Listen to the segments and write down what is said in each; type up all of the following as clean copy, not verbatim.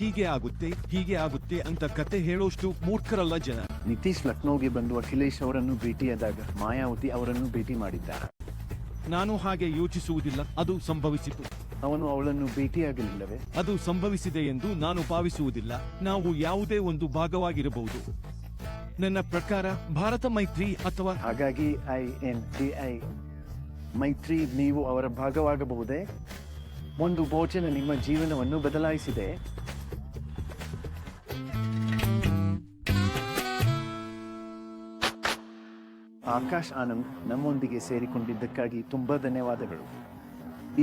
ಹೀಗೆ ಆಗುತ್ತೆ ಅಂತ ಕತೆ ಹೇಳೋಷ್ಟು ಮೂರ್ಖರಲ್ಲ ಜನ. ನಿತೀಶ್ ಲಕ್ನೋಗೆ ಬಂದು ಅಖಿಲೇಶ್ ಅವರನ್ನು ಭೇಟಿಯಾದಾಗ ಮಾಯಾವತಿ ಅವರನ್ನು ಭೇಟಿ ಮಾಡಿದ್ದಾರೆ. ನಾನು ಹಾಗೆ ಯೋಚಿಸುವುದಿಲ್ಲ. ಅದು ಸಂಭವಿಸಿತು. ಅವನು ಅವಳನ್ನು ಭೇಟಿಯಾಗಲಿಲ್ಲವೇ? ಅದು ಸಂಭವಿಸಿದೆ ಎಂದು ನಾನು ಭಾವಿಸುವುದಿಲ್ಲ. ನಾವು ಯಾವುದೇ ಒಂದು ಭಾಗವಾಗಿರಬಹುದು. ನನ್ನ ಪ್ರಕಾರ ಭಾರತ ಮೈತ್ರಿ ಅಥವಾ ಹಾಗಾಗಿ INDI ಮೈತ್ರಿ ನೀವು ಅವರ ಭಾಗವಾಗಬಹುದೇ? ಒಂದು ಭೋಜನ ನಿಮ್ಮ ಜೀವನವನ್ನು ಬದಲಾಯಿಸಿದೆ. ಆಕಾಶ್ ಆನಂದ್ ನಮ್ಮೊಂದಿಗೆ ಸೇರಿಕೊಂಡಿದ್ದಕ್ಕಾಗಿ ತುಂಬಾ ಧನ್ಯವಾದಗಳು.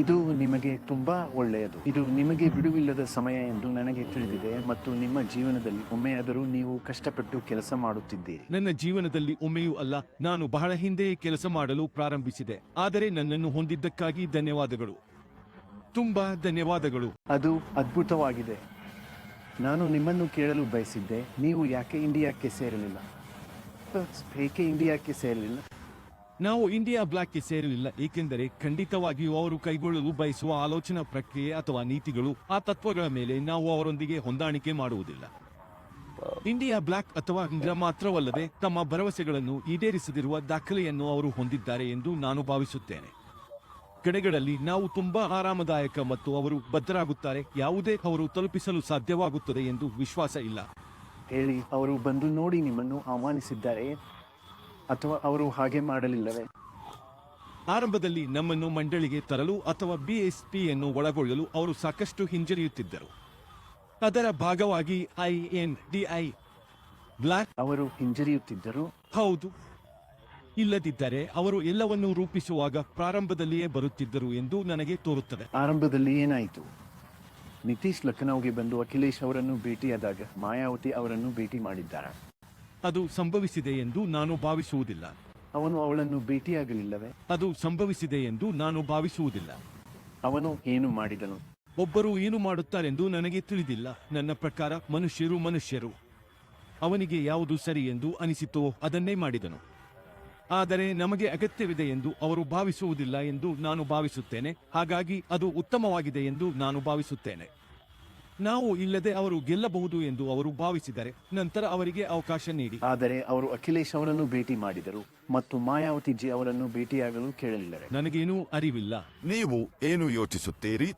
ಇದು ನಿಮಗೆ ತುಂಬಾ ಒಳ್ಳೆಯದು. ಇದು ನಿಮಗೆ ಬಿಡುವಿಲ್ಲದ ಸಮಯ ಎಂದು ನನಗೆ ತಿಳಿದಿದೆ ಮತ್ತು ನಿಮ್ಮ ಜೀವನದಲ್ಲಿ ಒಮ್ಮೆಯಾದರೂ ನೀವು ಕಷ್ಟಪಟ್ಟು ಕೆಲಸ ಮಾಡುತ್ತಿದ್ದೀರಿ. ನನ್ನ ಜೀವನದಲ್ಲಿ ಒಮ್ಮೆಯೂ ಅಲ್ಲ. ನಾನು ಬಹಳ ಹಿಂದೆಯೇ ಕೆಲಸ ಮಾಡಲು ಪ್ರಾರಂಭಿಸಿದೆ. ಆದರೆ ನನ್ನನ್ನು ಹೊಂದಿದ್ದಕ್ಕಾಗಿ ಧನ್ಯವಾದಗಳು. ತುಂಬಾ ಧನ್ಯವಾದಗಳು. ಅದು ಅದ್ಭುತವಾಗಿದೆ. ನಾನು ನಿಮ್ಮನ್ನು ಕೇಳಲು ಬಯಸಿದ್ದೆ, ನೀವು ಯಾಕೆ ಇಂಡಿಯಾಕ್ಕೆ ಸೇರಲಿಲ್ಲ? ಏಕೆ ಇಂಡಿಯಾಕ್ಕೆ ಸೇರಲಿಲ್ಲ? ನಾವು ಇಂಡಿಯಾ ಬ್ಲಾಕ್ಗೆ ಸೇರಲಿಲ್ಲ ಏಕೆಂದರೆ ಖಂಡಿತವಾಗಿಯೂ ಅವರು ಕೈಗೊಳ್ಳಲು ಬಯಸುವ ಆಲೋಚನಾ ಪ್ರಕ್ರಿಯೆ ಅಥವಾ ನೀತಿಗಳು, ಆ ತತ್ವಗಳ ಮೇಲೆ ನಾವು ಅವರೊಂದಿಗೆ ಹೊಂದಾಣಿಕೆ ಮಾಡುವುದಿಲ್ಲ. ಇಂಡಿಯಾ ಬ್ಲಾಕ್ ಅಥವಾ ಇಂಡಿಯಾ ಮಾತ್ರವಲ್ಲದೆ ತಮ್ಮ ಭರವಸೆಗಳನ್ನು ಈಡೇರಿಸದಿರುವ ದಾಖಲೆಯನ್ನು ಅವರು ಹೊಂದಿದ್ದಾರೆ ಎಂದು ನಾನು ಭಾವಿಸುತ್ತೇನೆ. ಕಡೆಗಳಲ್ಲಿ ನಾವು ತುಂಬಾ ಆರಾಮದಾಯಕ ಮತ್ತು ಅವರು ಬದ್ಧರಾಗುತ್ತಾರೆ. ಯಾವುದೇ ಅವರು ತಲುಪಿಸಲು ಸಾಧ್ಯವಾಗುತ್ತದೆ ಎಂದು ವಿಶ್ವಾಸ ಇಲ್ಲ. ಹೇಳಿ, ಅವರು ಬಂದು ನೋಡಿ ನಿಮ್ಮನ್ನು ಆಹ್ವಾನಿಸಿದ್ದಾರೆ ಅಥವಾ ಅವರು ಹಾಗೆ ಮಾಡಲಿಲ್ಲವೇ? ಆರಂಭದಲ್ಲಿ ನಮ್ಮನ್ನು ಮಂಡಳಿಗೆ ತರಲು ಅಥವಾ BSPಯನ್ನು ಒಳಗೊಳ್ಳಲು ಅವರು ಸಾಕಷ್ಟು ಹಿಂಜರಿಯುತ್ತಿದ್ದರು. ಅದರ ಭಾಗವಾಗಿ INDI ಬ್ಲಾಕ್ ಅವರು ಹಿಂಜರಿಯುತ್ತಿದ್ದರು. ಹೌದು. ಇಲ್ಲದಿದ್ದರೆ ಅವರು ಎಲ್ಲವನ್ನೂ ರೂಪಿಸುವಾಗ ಪ್ರಾರಂಭದಲ್ಲಿಯೇ ಬರುತ್ತಿದ್ದರು ಎಂದು ನನಗೆ ತೋರುತ್ತದೆ. ಆರಂಭದಲ್ಲಿ ಏನಾಯಿತು? ನಿತೀಶ್ ಲಖನೌಗೆ ಬಂದು ಅಖಿಲೇಶ್ ಅವರನ್ನು ಭೇಟಿಯಾದಾಗ ಮಾಯಾವತಿ ಅವರನ್ನು ಭೇಟಿ ಮಾಡಿದ್ದಾರೆ. ಅದು ಸಂಭವಿಸಿದೆ ಎಂದು ನಾನು ಭಾವಿಸುವುದಿಲ್ಲ. ಅವನು ಅವಳನ್ನು ಭೇಟಿಯಾಗಲಿಲ್ಲವೇ? ಅದು ಸಂಭವಿಸಿದೆ ಎಂದು ನಾನು ಭಾವಿಸುವುದಿಲ್ಲ. ಅವನು ಏನು ಮಾಡಿದನು? ಒಬ್ಬರು ಏನು ಮಾಡುತ್ತಾರೆಂದು ನನಗೆ ತಿಳಿದಿಲ್ಲ. ನನ್ನ ಪ್ರಕಾರ ಮನುಷ್ಯರು ಅವನಿಗೆ ಯಾವುದು ಸರಿ ಎಂದು ಅನಿಸಿತೋ ಅದನ್ನೇ ಮಾಡಿದನು. ಆದರೆ ನಮಗೆ ಅಗತ್ಯವಿದೆ ಎಂದು ಅವರು ಭಾವಿಸುವುದಿಲ್ಲ ಎಂದು ನಾನು ಭಾವಿಸುತ್ತೇನೆ. ಹಾಗಾಗಿ ಅದು ಉತ್ತಮವಾಗಿದೆ ಎಂದು ನಾನು ಭಾವಿಸುತ್ತೇನೆ. ನಾವು ಇಲ್ಲದೆ ಅವರು ಗೆಲ್ಲಬಹುದು ಎಂದು ಅವರು ಭಾವಿಸಿದರೆ ನಂತರ ಅವರಿಗೆ ಅವಕಾಶ ನೀಡಿ. ಆದರೆ ಅವರು ಅಖಿಲೇಶ್ ಅವರನ್ನು ಭೇಟಿ ಮಾಡಿದರು ಮತ್ತು ಮಾಯಾವತಿ ಜಿ ಅವರನ್ನು ಭೇಟಿಯಾಗಲು ಕೇಳಲಿಲ್ಲವೇ? ನನಗೇನೂ ಅರಿವಿಲ್ಲ. ನೀವು ಏನು ಯೋಚಿಸುತ್ತೀರಿ?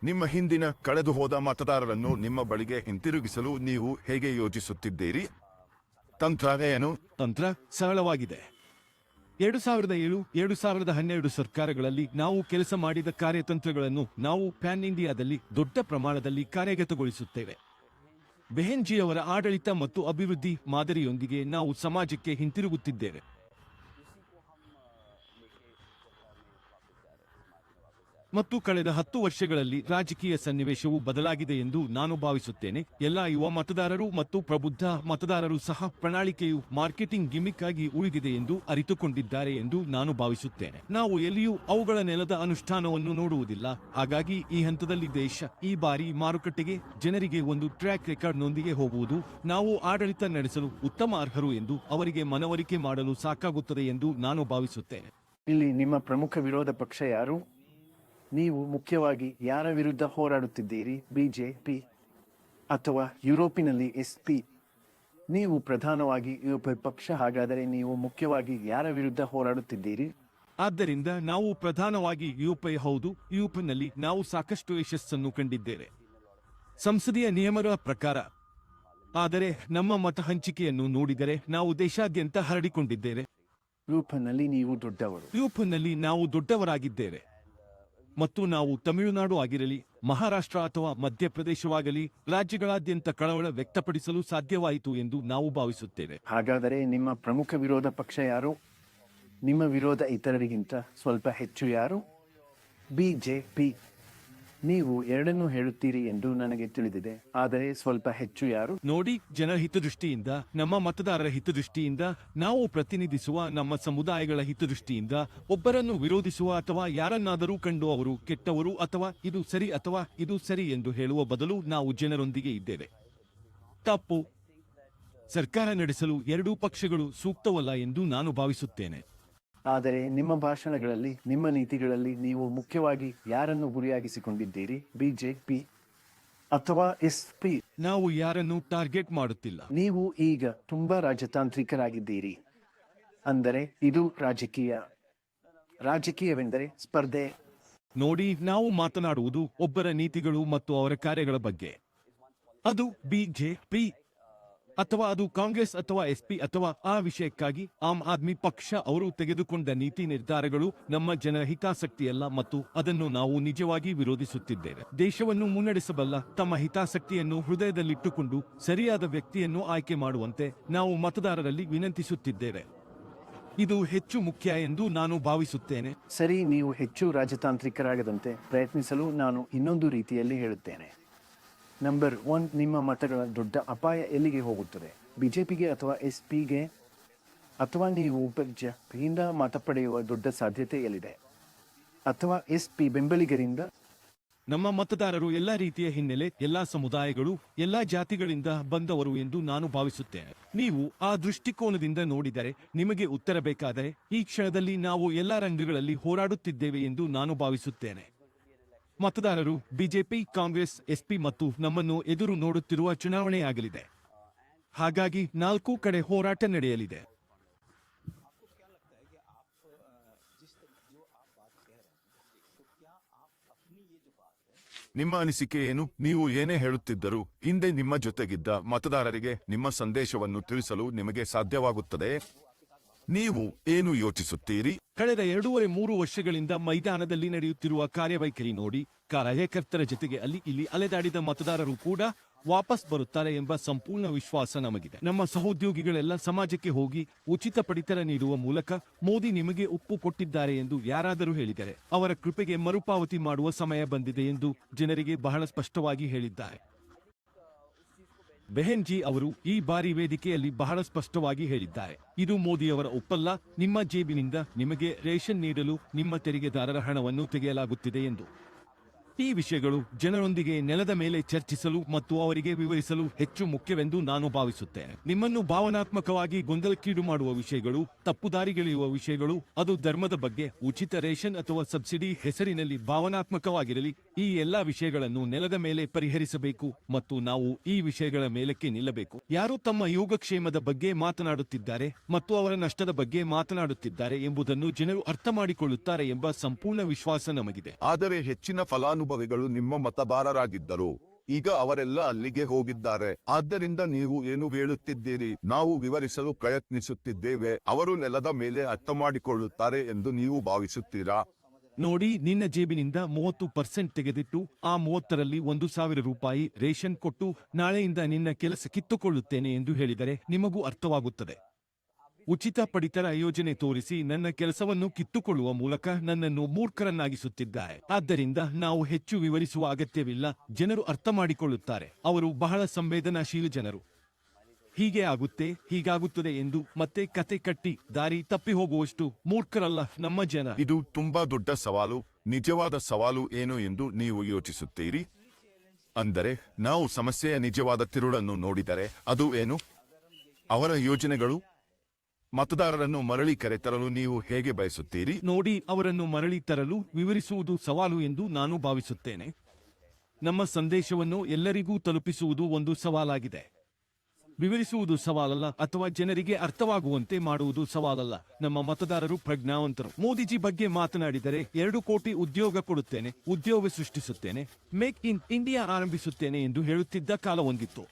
ನಿಮ್ಮ ಹಿಂದಿನ ಕಳೆದು ಹೋದ ಮತದಾರರನ್ನು ನಿಮ್ಮ ಬಳಿಗೆ ಹಿಂತಿರುಗಿಸಲು ನೀವು ಹೇಗೆ ಯೋಚಿಸುತ್ತಿದ್ದೀರಿ? ತಂತ್ರ ಏನು? ತಂತ್ರ ಸರಳವಾಗಿದೆ. 2007-2012 ಸರ್ಕಾರಗಳಲ್ಲಿ ನಾವು ಕೆಲಸ ಮಾಡಿದ ಕಾರ್ಯತಂತ್ರಗಳನ್ನು ನಾವು ಪ್ಯಾನ್ ಇಂಡಿಯಾದಲ್ಲಿ ದೊಡ್ಡ ಪ್ರಮಾಣದಲ್ಲಿ ಕಾರ್ಯಗತಗೊಳಿಸುತ್ತೇವೆ. ಬೆಹೆನ್ಜಿಯವರ ಆಡಳಿತ ಮತ್ತು ಅಭಿವೃದ್ಧಿ ಮಾದರಿಯೊಂದಿಗೆ ನಾವು ಸಮಾಜಕ್ಕೆ ಹಿಂತಿರುಗುತ್ತಿದ್ದೇವೆ. ಮತ್ತು ಕಳೆದ 10 ವರ್ಷಗಳಲ್ಲಿ ರಾಜಕೀಯ ಸನ್ನಿವೇಶವು ಬದಲಾಗಿದೆ ಎಂದು ನಾನು ಭಾವಿಸುತ್ತೇನೆ. ಎಲ್ಲ ಯುವ ಮತದಾರರು ಮತ್ತು ಪ್ರಬುದ್ಧ ಮತದಾರರು ಸಹ ಪ್ರಣಾಳಿಕೆಯು ಮಾರ್ಕೆಟಿಂಗ್ ಗಿಮಿಕ್ ಆಗಿ ಉಳಿದಿದೆ ಎಂದು ಅರಿತುಕೊಂಡಿದ್ದಾರೆ ಎಂದು ನಾನು ಭಾವಿಸುತ್ತೇನೆ. ನಾವು ಎಲ್ಲಿಯೂ ಅವುಗಳ ನೆಲದ ಅನುಷ್ಠಾನವನ್ನು ನೋಡುವುದಿಲ್ಲ. ಹಾಗಾಗಿ ಈ ಹಂತದಲ್ಲಿ ದೇಶ ಈ ಬಾರಿ ಮಾರುಕಟ್ಟೆಗೆ ಜನರಿಗೆ ಒಂದು ಟ್ರ್ಯಾಕ್ ರೆಕಾರ್ಡ್ನೊಂದಿಗೆ ಹೋಗುವುದು, ನಾವು ಆಡಳಿತ ನಡೆಸಲು ಉತ್ತಮ ಅರ್ಹರು ಎಂದು ಅವರಿಗೆ ಮನವರಿಕೆ ಮಾಡಲು ಸಾಕಾಗುತ್ತದೆ ಎಂದು ನಾನು ಭಾವಿಸುತ್ತೇನೆ. ಇಲ್ಲಿ ನಿಮ್ಮ ಪ್ರಮುಖ ವಿರೋಧ ಪಕ್ಷ ಯಾರು? ನೀವು ಮುಖ್ಯವಾಗಿ ಯಾರ ವಿರುದ್ಧ ಹೋರಾಡುತ್ತಿದ್ದೀರಿ? BJP ಅಥವಾ ಯುರೋಪಿನಲ್ಲಿ SP? ನೀವು ಪ್ರಧಾನವಾಗಿ ಯುರೋಪ್ ಪಕ್ಷ. ಹಾಗಾದರೆ ನೀವು ಮುಖ್ಯವಾಗಿ ಯಾರ ವಿರುದ್ಧ ಹೋರಾಡುತ್ತಿದ್ದೀರಿ? ಆದ್ದರಿಂದ ನಾವು ಪ್ರಧಾನವಾಗಿ ಯುಪಿ. ಹೌದು, ಯುಪಿನಲ್ಲಿ ನಾವು ಸಾಕಷ್ಟು ಯಶಸ್ಸನ್ನು ಕಂಡಿದ್ದೇವೆ ಸಂಸದೀಯ ನಿಯಮಗಳ ಪ್ರಕಾರ. ಆದರೆ ನಮ್ಮ ಮತ ಹಂಚಿಕೆಯನ್ನು ನೋಡಿದರೆ ನಾವು ದೇಶಾದ್ಯಂತ ಹರಡಿಕೊಂಡಿದ್ದೇವೆ. ಯುರೋಪ್ನಲ್ಲಿ ನೀವು ದೊಡ್ಡವರು. ಯುಪಿನಲ್ಲಿ ನಾವು ದೊಡ್ಡವರಾಗಿದ್ದೇವೆ ಮತ್ತು ನಾವು ತಮಿಳುನಾಡು ಆಗಿರಲಿ, ಮಹಾರಾಷ್ಟ್ರ ಅಥವಾ ಮಧ್ಯಪ್ರದೇಶವಾಗಲಿ ರಾಜ್ಯಗಳಾದ್ಯಂತ ಕಳವಳ ವ್ಯಕ್ತಪಡಿಸಲು ಸಾಧ್ಯವಾಯಿತು ಎಂದು ನಾವು ಭಾವಿಸುತ್ತೇವೆ. ಹಾಗಾದರೆ ನಿಮ್ಮ ಪ್ರಮುಖ ವಿರೋಧ ಪಕ್ಷ ಯಾರು? ನಿಮ್ಮ ವಿರೋಧ ಇತರರಿಗಿಂತ ಸ್ವಲ್ಪ ಹೆಚ್ಚು ಯಾರು? BJP. ನೀವು ಎರಡನ್ನೂ ಹೇಳುತ್ತೀರಿ ಎಂದು ನನಗೆ ತಿಳಿದಿದೆ, ಆದರೆ ಸ್ವಲ್ಪ ಹೆಚ್ಚು ಯಾರು? ನೋಡಿ, ಜನರ ಹಿತದೃಷ್ಟಿಯಿಂದ, ನಮ್ಮ ಮತದಾರರ ಹಿತದೃಷ್ಟಿಯಿಂದ, ನಾವು ಪ್ರತಿನಿಧಿಸುವ ನಮ್ಮ ಸಮುದಾಯಗಳ ಹಿತದೃಷ್ಟಿಯಿಂದ ಒಬ್ಬರನ್ನು ವಿರೋಧಿಸುವ ಅಥವಾ ಯಾರನ್ನಾದರೂ ಕಂಡು ಅವರು ಕೆಟ್ಟವರು ಅಥವಾ ಇದು ಸರಿ ಎಂದು ಹೇಳುವ ಬದಲು ನಾವು ಜನರೊಂದಿಗೆ ಇದ್ದೇವೆ. ತಪ್ಪು. ಸರ್ಕಾರ ನಡೆಸಲು ಎರಡೂ ಪಕ್ಷಗಳು ಸೂಕ್ತವಲ್ಲ ಎಂದು ನಾನು ಭಾವಿಸುತ್ತೇನೆ. ಆದರೆ ನಿಮ್ಮ ಭಾಷಣಗಳಲ್ಲಿ, ನಿಮ್ಮ ನೀತಿಗಳಲ್ಲಿ ನೀವು ಮುಖ್ಯವಾಗಿ ಯಾರನ್ನು ಗುರಿಯಾಗಿಸಿಕೊಂಡಿದ್ದೀರಿ? BJP ಅಥವಾ SP. ನಾವು ಯಾರನ್ನು ಟಾರ್ಗೆಟ್ ಮಾಡುತ್ತಿಲ್ಲ. ನೀವು ಈಗ ತುಂಬಾ ರಾಜತಾಂತ್ರಿಕರಾಗಿದ್ದೀರಿ. ಅಂದರೆ ಇದು ರಾಜಕೀಯ. ರಾಜಕೀಯವೆಂದರೆ ಸ್ಪರ್ಧೆ. ನೋಡಿ, ನಾವು ಮಾತನಾಡುವುದು ಒಬ್ಬರ ನೀತಿಗಳು ಮತ್ತು ಅವರ ಕಾರ್ಯಗಳ ಬಗ್ಗೆ. ಅದು ಬಿಜೆಪಿ ಅಥವಾ ಅದು ಕಾಂಗ್ರೆಸ್ ಅಥವಾ SP ಅಥವಾ ಆ ವಿಷಯಕ್ಕಾಗಿ ಆಮ್ ಆದ್ಮಿ ಪಕ್ಷ ಅವರು ತೆಗೆದುಕೊಂಡ ನೀತಿ ನಿರ್ಧಾರಗಳು ನಮ್ಮ ಜನರ ಹಿತಾಸಕ್ತಿಯಲ್ಲ ಮತ್ತು ಅದನ್ನು ನಾವು ನಿಜವಾಗಿ ವಿರೋಧಿಸುತ್ತಿದ್ದೇವೆ. ದೇಶವನ್ನು ಮುನ್ನಡೆಸಬಲ್ಲ ತಮ್ಮ ಹಿತಾಸಕ್ತಿಯನ್ನು ಹೃದಯದಲ್ಲಿಟ್ಟುಕೊಂಡು ಸರಿಯಾದ ವ್ಯಕ್ತಿಯನ್ನು ಆಯ್ಕೆ ಮಾಡುವಂತೆ ನಾವು ಮತದಾರರಲ್ಲಿ ವಿನಂತಿಸುತ್ತಿದ್ದೇವೆ. ಇದು ಹೆಚ್ಚು ಮುಖ್ಯ ಎಂದು ನಾನು ಭಾವಿಸುತ್ತೇನೆ. ಸರಿ, ನೀವು ಹೆಚ್ಚು ರಾಜತಾಂತ್ರಿಕರಾಗದಂತೆ ಪ್ರಯತ್ನಿಸಲು ನಾನು ಇನ್ನೊಂದು ರೀತಿಯಲ್ಲಿ ಹೇಳುತ್ತೇನೆ. ನಂಬರ್ 1, ನಿಮ್ಮ ಮತಗಳ ದೊಡ್ಡ ಅಪಾಯ ಎಲ್ಲಿಗೆ ಹೋಗುತ್ತದೆ? ಬಿಜೆಪಿಗೆ ಅಥವಾ SPಗೆ? ಅಥವಾ ನೀವು ಬಿಜೆಪಿಯಿಂದ ಮತ ಪಡೆಯುವ ದೊಡ್ಡ ಸಾಧ್ಯತೆ ಎಲ್ಲಿದೆ? ಅಥವಾ SP ಬೆಂಬಲಿಗರಿಂದ? ನಮ್ಮ ಮತದಾರರು ಎಲ್ಲಾ ರೀತಿಯ ಹಿನ್ನೆಲೆ, ಎಲ್ಲಾ ಸಮುದಾಯಗಳು, ಎಲ್ಲಾ ಜಾತಿಗಳಿಂದ ಬಂದವರು ಎಂದು ನಾನು ಭಾವಿಸುತ್ತೇನೆ. ನೀವು ಆ ದೃಷ್ಟಿಕೋನದಿಂದ ನೋಡಿದರೆ ನಿಮಗೆ ಉತ್ತರ ಬೇಕಾದರೆ ಈ ಕ್ಷಣದಲ್ಲಿ ನಾವು ಎಲ್ಲಾ ರಂಗಗಳಲ್ಲಿ ಹೋರಾಡುತ್ತಿದ್ದೇವೆ ಎಂದು ನಾನು ಭಾವಿಸುತ್ತೇನೆ. ಮತದಾರರು ಬಿಜೆಪಿ, ಕಾಂಗ್ರೆಸ್, SP ಮತ್ತು ನಮ್ಮನ್ನು ಎದುರು ನೋಡುತ್ತಿರುವ ಚುನಾವಣೆಯಾಗಲಿದೆ. ಹಾಗಾಗಿ 4 ಕಡೆ ಹೋರಾಟ ನಡೆಯಲಿದೆ. ನಿಮ್ಮ ಅನಿಸಿಕೆ ಏನು? ನೀವು ಏನೇ ಹೇಳುತ್ತಿದ್ದರೂ ಹಿಂದೆ ನಿಮ್ಮ ಜೊತೆಗಿದ್ದ ಮತದಾರರಿಗೆ ನಿಮ್ಮ ಸಂದೇಶವನ್ನು ತಿಳಿಸಲು ನಿಮಗೆ ಸಾಧ್ಯವಾಗುತ್ತದೆ. ನೀವು ಏನು ಯೋಚಿಸುತ್ತೀರಿ? ಕಳೆದ 2.5-3 ವರ್ಷಗಳಿಂದ ಮೈದಾನದಲ್ಲಿ ನಡೆಯುತ್ತಿರುವ ಕಾರ್ಯವೈಖರಿ ನೋಡಿ. ಕಾರ್ಯಕರ್ತರ ಜೊತೆಗೆ ಅಲ್ಲಿ ಇಲ್ಲಿ ಅಲೆದಾಡಿದ ಮತದಾರರು ಕೂಡ ವಾಪಸ್ ಬರುತ್ತಾರೆ ಎಂಬ ಸಂಪೂರ್ಣ ವಿಶ್ವಾಸ ನಮಗಿದೆ. ನಮ್ಮ ಸಹೋದ್ಯೋಗಿಗಳೆಲ್ಲ ಸಮಾಜಕ್ಕೆ ಹೋಗಿ ಉಚಿತ ಪಡಿತರ ನೀಡುವ ಮೂಲಕ ಮೋದಿ ನಿಮಗೆ ಒಪ್ಪು ಕೊಟ್ಟಿದ್ದಾರೆ ಎಂದು ಯಾರಾದರೂ ಹೇಳಿದರೆ ಅವರ ಕೃಪೆಗೆ ಮರುಪಾವತಿ ಮಾಡುವ ಸಮಯ ಬಂದಿದೆ ಎಂದು ಜನರಿಗೆ ಬಹಳ ಸ್ಪಷ್ಟವಾಗಿ ಹೇಳಿದ್ದಾರೆ. ಬೆಹೆನ್ಜಿ ಅವರು ಈ ಬಾರಿ ವೇದಿಕೆಯಲ್ಲಿ ಬಹಳ ಸ್ಪಷ್ಟವಾಗಿ ಹೇಳಿದ್ದಾರೆ, ಇದು ಮೋದಿಯವರ ಒಪ್ಪಲ್ಲ. ನಿಮ್ಮ ಜೇಬಿನಿಂದ ನಿಮಗೆ ರೇಷನ್ ನೀಡಲು ನಿಮ್ಮ ತೆರಿಗೆದಾರರ ಹಣವನ್ನು ತೆಗೆಯಲಾಗುತ್ತಿದೆ ಎಂದು. ಈ ವಿಷಯಗಳು ಜನರೊಂದಿಗೆ ನೆಲದ ಮೇಲೆ ಚರ್ಚಿಸಲು ಮತ್ತು ಅವರಿಗೆ ವಿವರಿಸಲು ಹೆಚ್ಚು ಮುಖ್ಯವೆಂದು ನಾನು ಭಾವಿಸುತ್ತೇನೆ. ನಿಮ್ಮನ್ನು ಭಾವನಾತ್ಮಕವಾಗಿ ಗೊಂದಲಕ್ಕೀಡು ಮಾಡುವ ವಿಷಯಗಳು, ತಪ್ಪುದಾರಿಗೆಳೆಯುವ ವಿಷಯಗಳು, ಅದು ಧರ್ಮದ ಬಗ್ಗೆ, ಉಚಿತ ರೇಷನ್ ಅಥವಾ ಸಬ್ಸಿಡಿ ಹೆಸರಿನಲ್ಲಿ ಭಾವನಾತ್ಮಕವಾಗಿರಲಿ, ಈ ಎಲ್ಲಾ ವಿಷಯಗಳನ್ನು ನೆಲದ ಮೇಲೆ ಪರಿಹರಿಸಬೇಕು ಮತ್ತು ನಾವು ಈ ವಿಷಯಗಳ ಮೇಲಕ್ಕೆ ನಿಲ್ಲಬೇಕು. ಯಾರು ತಮ್ಮ ಯೋಗಕ್ಷೇಮದ ಬಗ್ಗೆ ಮಾತನಾಡುತ್ತಿದ್ದಾರೆ ಮತ್ತು ಅವರ ನಷ್ಟದ ಬಗ್ಗೆ ಮಾತನಾಡುತ್ತಿದ್ದಾರೆ ಎಂಬುದನ್ನು ಜನರು ಅರ್ಥ ಮಾಡಿಕೊಳ್ಳುತ್ತಾರೆ ಎಂಬ ಸಂಪೂರ್ಣ ವಿಶ್ವಾಸ ನಮಗಿದೆ. ಆದರೆ ಹೆಚ್ಚಿನ ಫಲಾನುಭವಿಗಳು ನಿಮ್ಮ ಮತದಾರರಾಗಿದ್ದರು. ಈಗ ಅವರೆಲ್ಲ ಅಲ್ಲಿಗೆ ಹೋಗಿದ್ದಾರೆ. ಆದ್ದರಿಂದ ನೀವು ಏನು ಹೇಳುತ್ತಿದ್ದೀರಿ? ನಾವು ವಿವರಿಸಲು ಪ್ರಯತ್ನಿಸುತ್ತಿದ್ದೇವೆ. ಅವರು ನೆಲದ ಮೇಲೆ ಅರ್ಥ ಮಾಡಿಕೊಳ್ಳುತ್ತಾರೆ ಎಂದು ನೀವು ಭಾವಿಸುತ್ತೀರಾ? ನೋಡಿ, ನಿನ್ನ ಜೇಬಿನಿಂದ 30% ತೆಗೆದಿಟ್ಟು ಆ 30ರಲ್ಲಿ 1,000 ರೂಪಾಯಿ ರೇಷನ್ ಕೊಟ್ಟು ನಾಳೆಯಿಂದ ನಿನ್ನ ಕೆಲಸ ಕಿತ್ತುಕೊಳ್ಳುತ್ತೇನೆ ಎಂದು ಹೇಳಿದರೆ ನಿಮಗೂ ಅರ್ಥವಾಗುತ್ತದೆ. ಉಚಿತ ಪಡಿತರ ಯೋಜನೆ ತೋರಿಸಿ ನನ್ನ ಕೆಲಸವನ್ನು ಕಿತ್ತುಕೊಳ್ಳುವ ಮೂಲಕ ನನ್ನನ್ನು ಮೂರ್ಖರನ್ನಾಗಿಸುತ್ತಿದ್ದಾರೆ. ಆದ್ದರಿಂದ ನಾವು ಹೆಚ್ಚು ವಿವರಿಸುವ ಅಗತ್ಯವಿಲ್ಲ. ಜನರು ಅರ್ಥ ಮಾಡಿಕೊಳ್ಳುತ್ತಾರೆ. ಅವರು ಬಹಳ ಸಂವೇದನಾಶೀಲ ಜನರು. ಹೀಗೆ ಆಗುತ್ತೆ, ಹೀಗಾಗುತ್ತದೆ ಎಂದು ಮತ್ತೆ ಕತೆ ಕಟ್ಟಿ ದಾರಿ ತಪ್ಪಿ ಹೋಗುವಷ್ಟು ಮೂರ್ಖರಲ್ಲ ನಮ್ಮ ಜನ. ಇದು ತುಂಬಾ ದೊಡ್ಡ ಸವಾಲು. ನಿಜವಾದ ಸವಾಲು ಏನು ಎಂದು ನೀವು ಯೋಚಿಸುತ್ತೀರಿ? ಅಂದರೆ ನಾವು ಸಮಸ್ಯೆಯ ನಿಜವಾದ ತಿರುಳನ್ನು ನೋಡಿದರೆ ಅದು ಏನು? ಅವರ ಯೋಜನೆಗಳು. ಮತದಾರರನ್ನು ಮರಳಿ ಕರೆತರಲು ನೀವು ಹೇಗೆ ಬಯಸುತ್ತೀರಿ? ನೋಡಿ, ಅವರನ್ನು ಮರಳಿ ತರಲು ವಿವರಿಸುವುದು ಸವಾಲು ಎಂದು ನಾನು ಭಾವಿಸುತ್ತೇನೆ. ನಮ್ಮ ಸಂದೇಶವನ್ನು ಎಲ್ಲರಿಗೂ ತಲುಪಿಸುವುದು ಒಂದು ಸವಾಲಾಗಿದೆ. ವಿವರಿಸುವುದು ಸವಾಲಲ್ಲ, ಅಥವಾ ಜನರಿಗೆ ಅರ್ಥವಾಗುವಂತೆ ಮಾಡುವುದು ಸವಾಲಲ್ಲ. ನಮ್ಮ ಮತದಾರರು ಪ್ರಜ್ಞಾವಂತರು. ಮೋದಿಜಿ ಬಗ್ಗೆ ಮಾತನಾಡಿದರೆ 2 ಕೋಟಿ ಉದ್ಯೋಗ ಕೊಡುತ್ತೇನೆ, ಉದ್ಯೋಗ ಸೃಷ್ಟಿಸುತ್ತೇನೆ, ಮೇಕ್ ಇನ್ ಇಂಡಿಯಾ ಆರಂಭಿಸುತ್ತೇನೆ ಎಂದು ಹೇಳುತ್ತಿದ್ದ ಕಾಲ ಒಂದಿತ್ತು.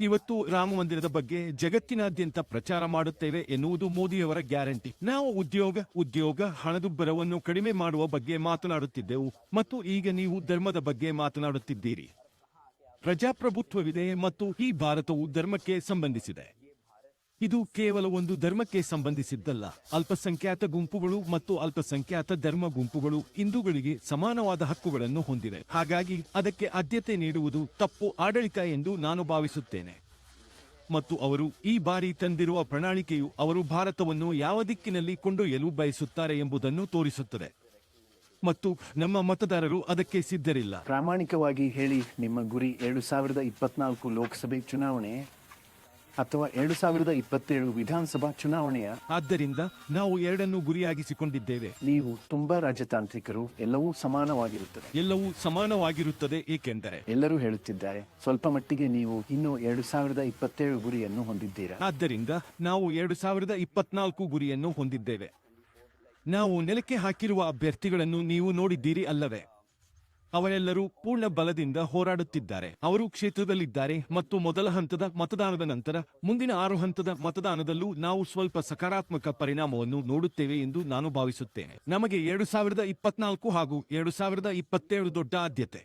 ಇವತ್ತು ರಾಮ ಮಂದಿರದ ಬಗ್ಗೆ ಜಗತ್ತಿನಾದ್ಯಂತ ಪ್ರಚಾರ ಮಾಡುತ್ತೇವೆ ಎನ್ನುವುದು ಮೋದಿಯವರ ಗ್ಯಾರಂಟಿ. ನಾವು ಉದ್ಯೋಗ ಹಣದುಬ್ಬರವನ್ನು ಕಡಿಮೆ ಮಾಡುವ ಬಗ್ಗೆ ಮಾತನಾಡುತ್ತಿದ್ದೆವು ಮತ್ತು ಈಗ ನೀವು ಧರ್ಮದ ಬಗ್ಗೆ ಮಾತನಾಡುತ್ತಿದ್ದೀರಿ. ಪ್ರಜಾಪ್ರಭುತ್ವವಿದೆ ಮತ್ತು ಈ ಭಾರತವು ಧರ್ಮಕ್ಕೆ ಸಂಬಂಧಿಸಿದೆ. ಇದು ಕೇವಲ ಒಂದು ಧರ್ಮಕ್ಕೆ ಸಂಬಂಧಿಸಿದ್ದಲ್ಲ. ಅಲ್ಪಸಂಖ್ಯಾತ ಗುಂಪುಗಳು ಮತ್ತು ಅಲ್ಪಸಂಖ್ಯಾತ ಧರ್ಮ ಗುಂಪುಗಳು ಹಿಂದೂಗಳಿಗೆ ಸಮಾನವಾದ ಹಕ್ಕುಗಳನ್ನು ಹೊಂದಿವೆ. ಹಾಗಾಗಿ ಅದಕ್ಕೆ ಆದ್ಯತೆ ನೀಡುವುದು ತಪ್ಪು ಆಡಳಿತ ಎಂದು ನಾನು ಭಾವಿಸುತ್ತೇನೆ. ಮತ್ತು ಅವರು ಈ ಬಾರಿ ತಂದಿರುವ ಪ್ರಣಾಳಿಕೆಯು ಅವರು ಭಾರತವನ್ನು ಯಾವ ದಿಕ್ಕಿನಲ್ಲಿ ಕೊಂಡೊಯ್ಯಲು ಬಯಸುತ್ತಾರೆ ಎಂಬುದನ್ನು ತೋರಿಸುತ್ತದೆ. ಮತ್ತು ನಮ್ಮ ಮತದಾರರು ಅದಕ್ಕೆ ಸಿದ್ಧರಿಲ್ಲ. ಪ್ರಾಮಾಣಿಕವಾಗಿ ಹೇಳಿ, ನಿಮ್ಮ ಗುರಿ 2024 ಲೋಕಸಭೆ ಚುನಾವಣೆ. ಅಥವಾ 2027 ವಿಧಾನಸಭಾ ಚುನಾವಣೆಯ ಆದ್ದರಿಂದ ನಾವು ಎರಡನ್ನೂ ಗುರಿಯಾಗಿಸಿಕೊಂಡಿದ್ದೇವೆ. ನೀವು ತುಂಬಾ ರಾಜತಾಂತ್ರಿಕರು, ಎಲ್ಲವೂ ಸಮಾನವಾಗಿರುತ್ತದೆ. ಎಲ್ಲವೂ ಸಮಾನವಾಗಿರುತ್ತದೆ ಏಕೆಂದರೆ ಎಲ್ಲರೂ ಹೇಳುತ್ತಿದ್ದಾರೆ. ಸ್ವಲ್ಪ ಮಟ್ಟಿಗೆ ನೀವು ಇನ್ನೂ 2027 ಗುರಿಯನ್ನು ಹೊಂದಿದ್ದೀರಾ. ಆದ್ದರಿಂದ ನಾವು 2024 ಗುರಿಯನ್ನು ಹೊಂದಿದ್ದೇವೆ. ನಾವು ನೆಲಕ್ಕೆ ಹಾಕಿರುವ ಅಭ್ಯರ್ಥಿಗಳನ್ನು ನೀವು ನೋಡಿದ್ದೀರಿ ಅಲ್ಲವೇ? ಅವರೆಲ್ಲರೂ ಪೂರ್ಣ ಬಲದಿಂದ ಹೋರಾಡುತ್ತಿದ್ದಾರೆ. ಅವರು ಕ್ಷೇತ್ರದಲ್ಲಿದ್ದಾರೆ ಮತ್ತು ಮೊದಲ ಹಂತದ ಮತದಾನದ ನಂತರ ಮುಂದಿನ 6 ಹಂತದ ಮತದಾನದಲ್ಲೂ ನಾವು ಸ್ವಲ್ಪ ಸಕಾರಾತ್ಮಕ ಪರಿಣಾಮವನ್ನು ನೋಡುತ್ತೇವೆ ಎಂದು ನಾನು ಭಾವಿಸುತ್ತೇನೆ. ನಮಗೆ 2024 ಹಾಗೂ 2027 ದೊಡ್ಡ ಆದ್ಯತೆ.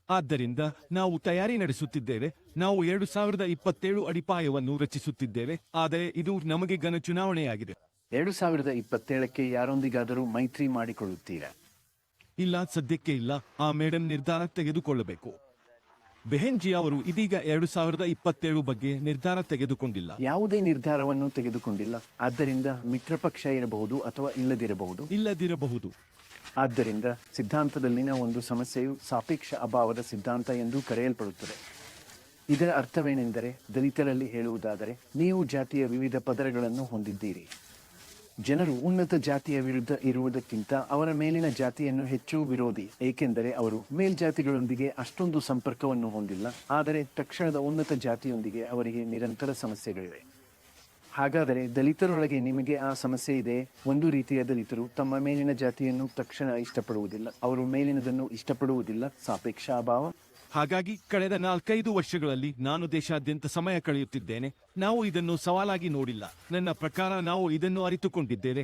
ಆದ್ದರಿಂದ ನಾವು ತಯಾರಿ ನಡೆಸುತ್ತಿದ್ದೇವೆ. ನಾವು 2027 ಅಡಿಪಾಯವನ್ನು ರಚಿಸುತ್ತಿದ್ದೇವೆ. ಆದರೆ ಇದು ನಮಗೆ ಘನ ಚುನಾವಣೆಯಾಗಿದೆ. 2027ಕ್ಕೆ ಯಾರೊಂದಿಗಾದರೂ ಮೈತ್ರಿ ಮಾಡಿಕೊಳ್ಳುತ್ತೀರಾ? ಇಲ್ಲ, ಸದ್ಯಕ್ಕೆ ಇಲ್ಲ. ಆ ಮೇಡಮ್ ನಿರ್ಧಾರ ತೆಗೆದುಕೊಳ್ಳಬೇಕು. ಬೆಹೆನ್ಜಿ ಅವರು ಇದೀಗ 2027 ಬಗ್ಗೆ ನಿರ್ಧಾರ ತೆಗೆದುಕೊಂಡಿಲ್ಲ. ಯಾವುದೇ ನಿರ್ಧಾರವನ್ನು ತೆಗೆದುಕೊಂಡಿಲ್ಲ. ಆದ್ದರಿಂದ ಮಿತ್ರ ಪಕ್ಷ ಇರಬಹುದು ಅಥವಾ ಇಲ್ಲದಿರಬಹುದು. ಆದ್ದರಿಂದ ಸಿದ್ಧಾಂತದಲ್ಲಿನ ಒಂದು ಸಮಸ್ಯೆಯು ಸಾಪೇಕ್ಷ ಅಭಾವದ ಸಿದ್ಧಾಂತ ಎಂದು ಕರೆಯಲ್ಪಡುತ್ತದೆ. ಇದರ ಅರ್ಥವೇನೆಂದರೆ, ದಲಿತರಲ್ಲಿ ಹೇಳುವುದಾದರೆ, ನೀವು ಜಾತಿಯ ವಿವಿಧ ಪದರಗಳನ್ನು ಹೊಂದಿದ್ದೀರಿ. ಜನರು ಉನ್ನತ ಜಾತಿಯ ವಿರುದ್ಧ ಇರುವುದಕ್ಕಿಂತ ಅವರ ಮೇಲಿನ ಜಾತಿಯನ್ನು ಹೆಚ್ಚು ವಿರೋಧಿ, ಏಕೆಂದರೆ ಅವರು ಮೇಲ್ಜಾತಿಗಳೊಂದಿಗೆ ಅಷ್ಟೊಂದು ಸಂಪರ್ಕವನ್ನು ಹೊಂದಿಲ್ಲ. ಆದರೆ ತಕ್ಷಣದ ಉನ್ನತ ಜಾತಿಯೊಂದಿಗೆ ಅವರಿಗೆ ನಿರಂತರ ಸಮಸ್ಯೆಗಳಿವೆ. ಹಾಗಾದರೆ ದಲಿತರೊಳಗೆ ನಿಮಗೆ ಆ ಸಮಸ್ಯೆ ಇದೆ. ಒಂದು ರೀತಿಯ ದಲಿತರು ತಮ್ಮ ಮೇಲಿನ ಜಾತಿಯನ್ನು ತಕ್ಷಣ ಇಷ್ಟಪಡುವುದಿಲ್ಲ, ಅವರು ಮೇಲಿನದನ್ನು ಇಷ್ಟಪಡುವುದಿಲ್ಲ. ಸಾಪೇಕ್ಷ ಅಭಾವ. ಹಾಗಾಗಿ ಕಳೆದ 4-5 ವರ್ಷಗಳಲ್ಲಿ ನಾನು ದೇಶಾದ್ಯಂತ ಸಮಯ ಕಳೆಯುತ್ತಿದ್ದೇನೆ. ನಾವು ಇದನ್ನು ಸವಾಲಾಗಿ ನೋಡಿಲ್ಲ. ನನ್ನ ಪ್ರಕಾರ ನಾವು ಇದನ್ನು ಅರಿತುಕೊಂಡಿದ್ದೇವೆ.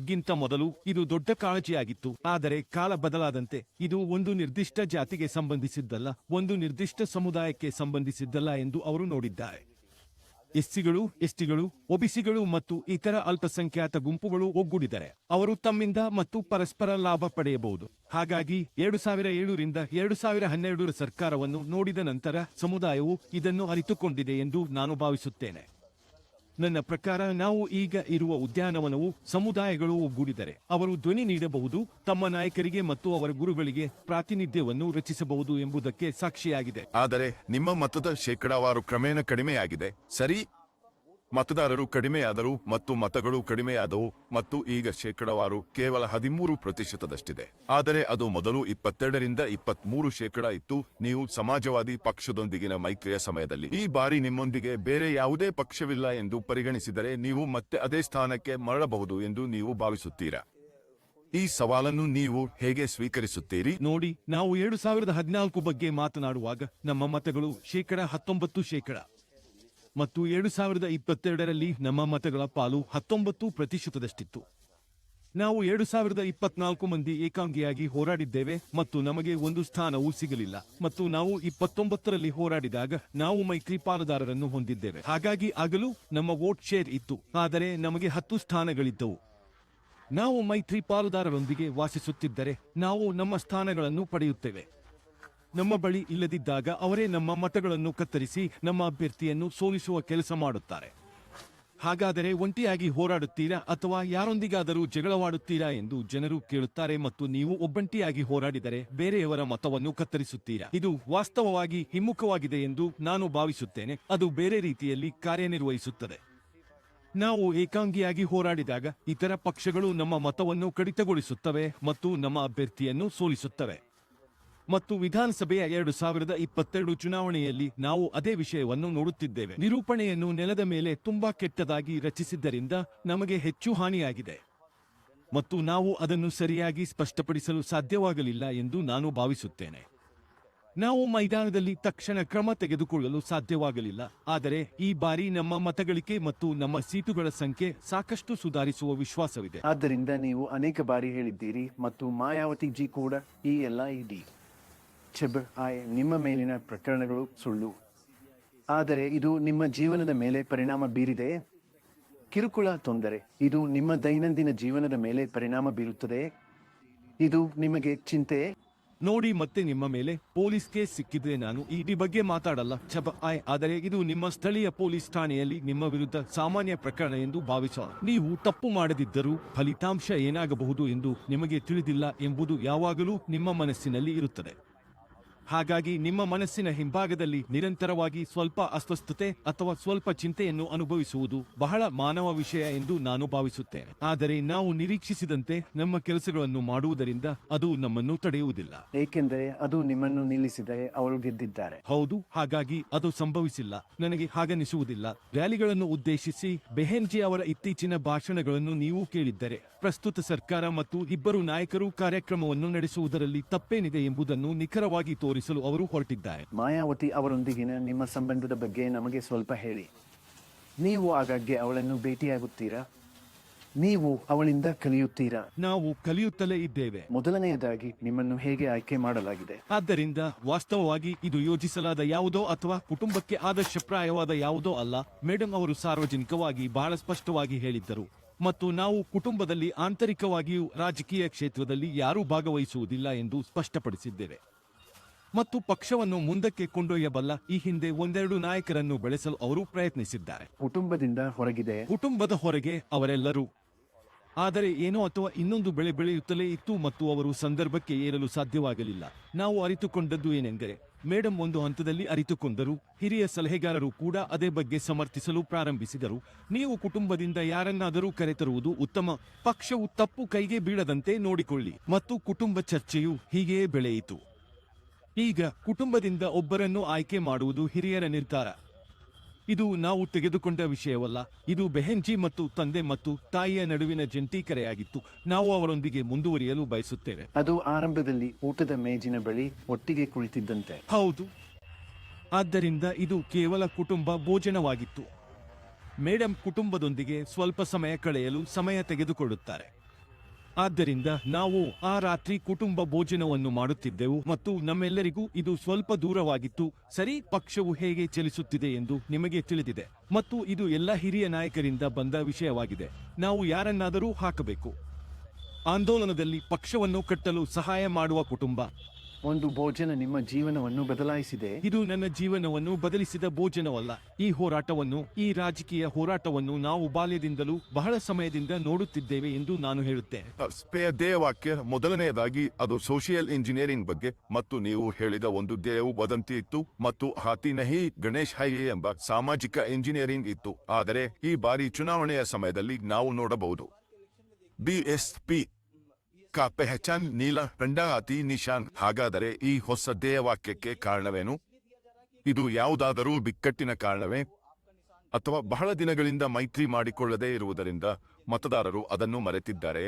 ಗಿಂತ ಮೊದಲು ಇದು ದೊಡ್ಡ ಕಾಳಜಿಯಾಗಿತ್ತು. ಆದರೆ ಕಾಲ ಬದಲಾದಂತೆ ಇದು ಒಂದು ನಿರ್ದಿಷ್ಟ ಜಾತಿಗೆ ಸಂಬಂಧಿಸಿದ್ದಲ್ಲ, ಒಂದು ನಿರ್ದಿಷ್ಟ ಸಮುದಾಯಕ್ಕೆ ಸಂಬಂಧಿಸಿದ್ದಲ್ಲ ಎಂದು ಅವರು ನೋಡಿದ್ದಾರೆ. ಎಸ್ಸಿಗಳು, ಎಸ್ಟಿಗಳು, ಒಬಿಸಿಗಳು ಮತ್ತು ಇತರ ಅಲ್ಪಸಂಖ್ಯಾತ ಗುಂಪುಗಳು ಒಗ್ಗೂಡಿದರೆ ಅವರು ತಮ್ಮಿಂದ ಮತ್ತು ಪರಸ್ಪರ ಲಾಭ ಪಡೆಯಬಹುದು. ಹಾಗಾಗಿ 2007ರಿಂದ 2012 ಸರ್ಕಾರವನ್ನು ನೋಡಿದ ನಂತರ ಸಮುದಾಯವು ಇದನ್ನು ಅರಿತುಕೊಂಡಿದೆ ಎಂದು ನಾನು ಭಾವಿಸುತ್ತೇನೆ. ನನ್ನ ಪ್ರಕಾರ ನಾವು ಈಗ ಇರುವ ಉದ್ಯಾನವನವು ಸಮುದಾಯಗಳು ಒಗ್ಗೂಡಿದರೆ ಅವರು ಧ್ವನಿ ನೀಡಬಹುದು, ತಮ್ಮ ನಾಯಕರಿಗೆ ಮತ್ತು ಅವರ ಗುರುಗಳಿಗೆ ಪ್ರಾತಿನಿಧ್ಯವನ್ನು ರಚಿಸಬಹುದು ಎಂಬುದಕ್ಕೆ ಸಾಕ್ಷಿಯಾಗಿದೆ. ಆದರೆ ನಿಮ್ಮ ಮತದ ಶೇಕಡಾವಾರು ಕ್ರಮೇಣ ಕಡಿಮೆಯಾಗಿದೆ. ಸರಿ, ಮತದಾರರು ಕಡಿಮೆಯಾದರು ಮತ್ತು ಮತಗಳು ಕಡಿಮೆಯಾದವು ಮತ್ತು ಈಗ ಶೇಕಡಾವಾರು ಕೇವಲ 13%ದಷ್ಟಿದೆ. ಆದರೆ ಅದು ಮೊದಲು 22ರಿಂದ 23% ಇತ್ತು. ನೀವು ಸಮಾಜವಾದಿ ಪಕ್ಷದೊಂದಿಗಿನ ಮೈತ್ರಿಯ ಸಮಯದಲ್ಲಿ ಈ ಬಾರಿ ನಿಮ್ಮೊಂದಿಗೆ ಬೇರೆ ಯಾವುದೇ ಪಕ್ಷವಿಲ್ಲ ಎಂದು ಪರಿಗಣಿಸಿದರೆ ನೀವು ಮತ್ತೆ ಅದೇ ಸ್ಥಾನಕ್ಕೆ ಮರಳಬಹುದು ಎಂದು ನೀವು ಭಾವಿಸುತ್ತೀರಾ? ಈ ಸವಾಲನ್ನು ನೀವು ಹೇಗೆ ಸ್ವೀಕರಿಸುತ್ತೀರಿ? ನೋಡಿ, ನಾವು 2014 ಬಗ್ಗೆ ಮಾತನಾಡುವಾಗ ನಮ್ಮ ಮತಗಳು 19% ಮತ್ತು 2022ರಲ್ಲಿ ನಮ್ಮ ಮತಗಳ ಪಾಲು 19%ದಷ್ಟಿತ್ತು. ನಾವು 2024 ಮಂದಿ ಏಕಾಂಗಿಯಾಗಿ ಹೋರಾಡಿದ್ದೇವೆ ಮತ್ತು ನಮಗೆ ಒಂದು ಸ್ಥಾನವೂ ಸಿಗಲಿಲ್ಲ. ಮತ್ತು ನಾವು 29ರಲ್ಲಿ ಹೋರಾಡಿದಾಗ ನಾವು ಮೈತ್ರಿ ಪಾಲುದಾರರನ್ನು ಹೊಂದಿದ್ದೇವೆ. ಹಾಗಾಗಿ ಆಗಲೂ ನಮ್ಮ ವೋಟ್ ಶೇರ್ ಇತ್ತು, ಆದರೆ ನಮಗೆ 10 ಸ್ಥಾನಗಳಿದ್ದವು. ನಾವು ಮೈತ್ರಿ ಪಾಲುದಾರರೊಂದಿಗೆ ವಾಸಿಸುತ್ತಿದ್ದರೆ ನಾವು ನಮ್ಮ ಸ್ಥಾನಗಳನ್ನು ಪಡೆಯುತ್ತೇವೆ. ನಮ್ಮ ಬಳಿ ಇಲ್ಲದಿದ್ದಾಗ ಅವರೇ ನಮ್ಮ ಮತಗಳನ್ನು ಕತ್ತರಿಸಿ ನಮ್ಮ ಅಭ್ಯರ್ಥಿಯನ್ನು ಸೋಲಿಸುವ ಕೆಲಸ ಮಾಡುತ್ತಾರೆ. ಹಾಗಾದರೆ ಒಂಟಿಯಾಗಿ ಹೋರಾಡುತ್ತೀರಾ ಅಥವಾ ಯಾರೊಂದಿಗಾದರೂ ಜಗಳವಾಡುತ್ತೀರಾ ಎಂದು ಜನರು ಕೇಳುತ್ತಾರೆ ಮತ್ತು ನೀವು ಒಬ್ಬಂಟಿಯಾಗಿ ಹೋರಾಡಿದರೆ ಬೇರೆಯವರ ಮತವನ್ನು ಕತ್ತರಿಸುತ್ತೀರಾ? ಇದು ವಾಸ್ತವವಾಗಿ ಹಿಮ್ಮುಖವಾಗಿದೆ ಎಂದು ನಾನು ಭಾವಿಸುತ್ತೇನೆ. ಅದು ಬೇರೆ ರೀತಿಯಲ್ಲಿ ಕಾರ್ಯನಿರ್ವಹಿಸುತ್ತದೆ. ನಾವು ಏಕಾಂಗಿಯಾಗಿ ಹೋರಾಡಿದಾಗ ಇತರ ಪಕ್ಷಗಳು ನಮ್ಮ ಮತವನ್ನು ಕಡಿತಗೊಳಿಸುತ್ತವೆ ಮತ್ತು ನಮ್ಮ ಅಭ್ಯರ್ಥಿಯನ್ನು ಸೋಲಿಸುತ್ತವೆ. ಮತ್ತು ವಿಧಾನಸಭೆಯ 2022 ಚುನಾವಣೆಯಲ್ಲಿ ನಾವು ಅದೇ ವಿಷಯವನ್ನು ನೋಡುತ್ತಿದ್ದೇವೆ. ನಿರೂಪಣೆಯನ್ನು ನೆಲದ ಮೇಲೆ ತುಂಬಾ ಕೆಟ್ಟದಾಗಿ ರಚಿಸಿದ್ದರಿಂದ ನಮಗೆ ಹೆಚ್ಚು ಹಾನಿಯಾಗಿದೆ ಮತ್ತು ನಾವು ಅದನ್ನು ಸರಿಯಾಗಿ ಸ್ಪಷ್ಟಪಡಿಸಲು ಸಾಧ್ಯವಾಗಲಿಲ್ಲ ಎಂದು ನಾನು ಭಾವಿಸುತ್ತೇನೆ. ನಾವು ಮೈದಾನದಲ್ಲಿ ತಕ್ಷಣ ಕ್ರಮ ತೆಗೆದುಕೊಳ್ಳಲು ಸಾಧ್ಯವಾಗಲಿಲ್ಲ, ಆದರೆ ಈ ಬಾರಿ ನಮ್ಮ ಮತಗಳಿಕೆ ಮತ್ತು ನಮ್ಮ ಸೀಟುಗಳ ಸಂಖ್ಯೆ ಸಾಕಷ್ಟು ಸುಧಾರಿಸುವ ವಿಶ್ವಾಸವಿದೆ. ಆದ್ದರಿಂದ ನೀವು ಅನೇಕ ಬಾರಿ ಹೇಳಿದ್ದೀರಿ ಮತ್ತು ಮಾಯಾವತಿ ಜಿ ಕೂಡ ಈ ಎಲ್ಲ ನಿಮ್ಮ ಮೇಲಿನ ಪ್ರಕರಣಗಳು ಸುಳ್ಳು. ಆದರೆ ಇದು ನಿಮ್ಮ ಜೀವನದ ಮೇಲೆ ಪರಿಣಾಮ ಬೀರಿದೆ. ಕಿರುಕುಳ, ತೊಂದರೆ, ಇದು ನಿಮ್ಮ ದೈನಂದಿನ ಜೀವನದ ಮೇಲೆ ಪರಿಣಾಮ ಬೀರುತ್ತದೆ. ಇದು ನಿಮಗೆ ಚಿಂತೆ. ನೋಡಿ, ಮತ್ತೆ ನಿಮ್ಮ ಮೇಲೆ ಪೊಲೀಸ್ ಕೇಸ್ ಸಿಕ್ಕಿದ್ರೆ ನಾನು ಈ ಬಗ್ಗೆ ಮಾತಾಡಲ್ಲ, ಆದರೆ ಇದು ನಿಮ್ಮ ಸ್ಥಳೀಯ ಪೊಲೀಸ್ ಠಾಣೆಯಲ್ಲಿ ನಿಮ್ಮ ವಿರುದ್ಧ ಸಾಮಾನ್ಯ ಪ್ರಕರಣ ಎಂದು ಭಾವಿಸೋಣ. ನೀವು ತಪ್ಪು ಮಾಡದಿದ್ದರೂ ಫಲಿತಾಂಶ ಏನಾಗಬಹುದು ಎಂದು ನಿಮಗೆ ತಿಳಿದಿಲ್ಲ ಎಂಬುದು ಯಾವಾಗಲೂ ನಿಮ್ಮ ಮನಸ್ಸಿನಲ್ಲಿ ಇರುತ್ತದೆ. ಹಾಗಾಗಿ ನಿಮ್ಮ ಮನಸ್ಸಿನ ಹಿಂಭಾಗದಲ್ಲಿ ನಿರಂತರವಾಗಿ ಸ್ವಲ್ಪ ಅಸ್ವಸ್ಥತೆ ಅಥವಾ ಸ್ವಲ್ಪ ಚಿಂತೆಯನ್ನು ಅನುಭವಿಸುವುದು ಬಹಳ ಮಾನವ ವಿಷಯ ಎಂದು ನಾನು ಭಾವಿಸುತ್ತೇನೆ. ಆದರೆ ನಾವು ನಿರೀಕ್ಷಿಸಿದಂತೆ ನಮ್ಮ ಕೆಲಸಗಳನ್ನು ಮಾಡುವುದರಿಂದ ಅದು ನಮ್ಮನ್ನು ತಡೆಯುವುದಿಲ್ಲ. ಏಕೆಂದರೆ ಅದು ನಿಮ್ಮನ್ನು ನಿಲ್ಲಿಸಿದರೆ ಅವರು ಗೆದ್ದಿದ್ದಾರೆ. ಹೌದು, ಹಾಗಾಗಿ ಅದು ಸಂಭವಿಸಿಲ್ಲ. ನನಗೆ ಹಾಗನಿಸುವುದಿಲ್ಲ. ರ್ಯಾಲಿಗಳನ್ನು ಉದ್ದೇಶಿಸಿ ಬೆಹೆನ್ಜಿ ಅವರ ಇತ್ತೀಚಿನ ಭಾಷಣಗಳನ್ನು ನೀವು ಕೇಳಿದ್ದರೆ, ಪ್ರಸ್ತುತ ಸರ್ಕಾರ ಮತ್ತು ಇಬ್ಬರು ನಾಯಕರು ಕಾರ್ಯಕ್ರಮವನ್ನು ನಡೆಸುವುದರಲ್ಲಿ ತಪ್ಪೇನಿದೆ ಎಂಬುದನ್ನು ನಿಖರವಾಗಿ ತೋರಿಸಲು ಅವರು ಹೊರಟಿದ್ದಾರೆ. ಮಾಯಾವತಿ ಅವರೊಂದಿಗಿನ ನಿಮ್ಮ ಸಂಬಂಧದ ಬಗ್ಗೆ ನಮಗೆ ಸ್ವಲ್ಪ ಹೇಳಿ. ನೀವು ಆಗಾಗ್ಗೆ ಅವಳನ್ನು ಭೇಟಿಯಾಗುತ್ತೀರಾ? ನೀವು ಅವಳಿಂದ ಕಲಿಯುತ್ತೀರಾ? ನಾವು ಕಲಿಯುತ್ತಲೇ ಇದ್ದೇವೆ. ಮೊದಲನೆಯದಾಗಿ, ನಿಮ್ಮನ್ನು ಹೇಗೆ ಆಯ್ಕೆ ಮಾಡಲಾಗಿದೆ? ಆದ್ದರಿಂದ ವಾಸ್ತವವಾಗಿ ಇದು ಯೋಜಿಸಲಾದ ಯಾವುದೋ ಅಥವಾ ಕುಟುಂಬಕ್ಕೆ ಆದರ್ಶಪ್ರಾಯವಾದ ಯಾವುದೋ ಅಲ್ಲ. ಮೇಡಮ್ ಅವರು ಸಾರ್ವಜನಿಕವಾಗಿ ಬಹಳ ಸ್ಪಷ್ಟವಾಗಿ ಹೇಳಿದ್ದರು, ಮತ್ತು ನಾವು ಕುಟುಂಬದಲ್ಲಿ ಆಂತರಿಕವಾಗಿಯೂ ರಾಜಕೀಯ ಕ್ಷೇತ್ರದಲ್ಲಿ ಯಾರೂ ಭಾಗವಹಿಸುವುದಿಲ್ಲ ಎಂದು ಸ್ಪಷ್ಟಪಡಿಸಿದ್ದೇವೆ. ಮತ್ತು ಪಕ್ಷವನ್ನು ಮುಂದಕ್ಕೆ ಕೊಂಡೊಯ್ಯಬಲ್ಲ ಈ ಹಿಂದೆ ಒಂದೆರಡು ನಾಯಕರನ್ನು ಬೆಳೆಸಲು ಅವರು ಪ್ರಯತ್ನಿಸಿದ್ದಾರೆ. ಕುಟುಂಬದಿಂದ ಹೊರಗಿದೆ. ಕುಟುಂಬದ ಹೊರಗೆ ಅವರೆಲ್ಲರೂ. ಆದರೆ ಏನೋ ಅಥವಾ ಇನ್ನೊಂದು ಬೆಳೆಯುತ್ತಲೇ ಇತ್ತು ಮತ್ತು ಅವರು ಸಂದರ್ಭಕ್ಕೆ ಏರಲು ಸಾಧ್ಯವಾಗಲಿಲ್ಲ. ನಾವು ಅರಿತುಕೊಂಡದ್ದು ಏನೆಂದರೆ, ಮೇಡಮ್ ಒಂದು ಹಂತದಲ್ಲಿ ಅರಿತುಕೊಂಡರು, ಹಿರಿಯ ಸಲಹೆಗಾರರು ಕೂಡ ಅದೇ ಬಗ್ಗೆ ಸಮರ್ಥಿಸಲು ಪ್ರಾರಂಭಿಸಿದರು. ನೀವು ಕುಟುಂಬದಿಂದ ಯಾರನ್ನಾದರೂ ಕರೆತರುವುದು ಉತ್ತಮ. ಪಕ್ಷವು ತಪ್ಪು ಕೈಗೆ ಬೀಳದಂತೆ ನೋಡಿಕೊಳ್ಳಿ. ಮತ್ತು ಕುಟುಂಬ ಚರ್ಚೆಯು ಹೀಗೆಯೇ ಬೆಳೆಯಿತು. ಈಗ ಕುಟುಂಬದಿಂದ ಒಬ್ಬರನ್ನು ಆಯ್ಕೆ ಮಾಡುವುದು ಹಿರಿಯರ ನಿರ್ಧಾರ. ಇದು ನಾವು ತೆಗೆದುಕೊಂಡ ವಿಷಯವಲ್ಲ. ಇದು ಬೆಹೆನ್ಜಿ ಮತ್ತು ತಂದೆ ಮತ್ತು ತಾಯಿಯ ನಡುವಿನ ಜಂಟಿ ಕರೆಯಾಗಿತ್ತು. ನಾವು ಅವರೊಂದಿಗೆ ಮುಂದುವರಿಯಲು ಬಯಸುತ್ತೇವೆ. ಅದು ಆರಂಭದಲ್ಲಿ ಊಟದ ಮೇಜಿನ ಬಳಿ ಒಟ್ಟಿಗೆ ಕುಳಿತಿದ್ದಂತೆ. ಹೌದು. ಆದ್ದರಿಂದ ಇದು ಕೇವಲ ಕುಟುಂಬ ಭೋಜನವಾಗಿತ್ತು. ಮೇಡಮ್ ಕುಟುಂಬದೊಂದಿಗೆ ಸ್ವಲ್ಪ ಸಮಯ ಕಳೆಯಲು ಸಮಯ ತೆಗೆದುಕೊಳ್ಳುತ್ತಾರೆ. ಆದ್ದರಿಂದ ನಾವು ಆ ರಾತ್ರಿ ಕುಟುಂಬ ಭೋಜನವನ್ನು ಮಾಡುತ್ತಿದ್ದೆವು ಮತ್ತು ನಮ್ಮೆಲ್ಲರಿಗೂ ಇದು ಸ್ವಲ್ಪ ದೂರವಾಗಿತ್ತು. ಸರಿ, ಪಕ್ಷವು ಹೇಗೆ ಚಲಿಸುತ್ತಿದೆ ಎಂದು ನಿಮಗೆ ತಿಳಿದಿದೆ ಮತ್ತು ಇದು ಎಲ್ಲ ಹಿರಿಯ ನಾಯಕರಿಂದ ಬಂದ ವಿಷಯವಾಗಿದೆ. ನಾವು ಯಾರನ್ನಾದರೂ ಹಾಕಬೇಕು. ಆಂದೋಲನದಲ್ಲಿ ಪಕ್ಷವನ್ನು ಕಟ್ಟಲು ಸಹಾಯ ಮಾಡುವ ಕುಟುಂಬ. ಒಂದು ಭೋಜನ ನಿಮ್ಮ ಜೀವನವನ್ನು ಬದಲಾಯಿಸಿದೆ. ಇದು ನನ್ನ ಜೀವನವನ್ನು ಬದಲಿಸಿದ ಭೋಜನವಲ್ಲ. ಈ ಹೋರಾಟವನ್ನು, ಈ ರಾಜಕೀಯ ಹೋರಾಟವನ್ನು ನಾವು ಬಾಲ್ಯದಿಂದಲೂ ಬಹಳ ಸಮಯದಿಂದ ನೋಡುತ್ತಿದ್ದೇವೆ ಎಂದು ನಾನು ಹೇಳುತ್ತೇನೆ. ಧ್ಯೇಯವಾಕ್ಯ ಮೊದಲನೆಯದಾಗಿ ಅದು ಸೋಷಿಯಲ್ ಇಂಜಿನಿಯರಿಂಗ್ ಬಗ್ಗೆ, ಮತ್ತು ನೀವು ಹೇಳಿದ ಒಂದು ಧ್ಯೇಯವು ವದಂತಿ ಇತ್ತು ಮತ್ತು ಹಾತಿ ನಹಿ ಗಣೇಶ್ ಹೈಯೇ ಎಂಬ ಸಾಮಾಜಿಕ ಇಂಜಿನಿಯರಿಂಗ್ ಇತ್ತು. ಆದರೆ ಈ ಬಾರಿ ಚುನಾವಣೆಯ ಸಮಯದಲ್ಲಿ ನಾವು ನೋಡಬಹುದು, ಬಿಎಸ್ಪಿ ಕಾ ಪೆಹಚಾನ್ ನೀಲ ಕಂಡಾ ಹಾತಿ ನಿಶಾನ್. ಹಾಗಾದರೆ ಈ ಹೊಸ ಧ್ಯೇಯವಾಕ್ಯಕ್ಕೆ ಕಾರಣವೇನು? ಇದು ಯಾವುದಾದರೂ ಬಿಕ್ಕಟ್ಟಿನ ಕಾರಣವೇ, ಅಥವಾ ಬಹಳ ದಿನಗಳಿಂದ ಮೈತ್ರಿ ಮಾಡಿಕೊಳ್ಳದೇ ಇರುವುದರಿಂದ ಮತದಾರರು ಅದನ್ನು ಮರೆತಿದ್ದಾರೆ?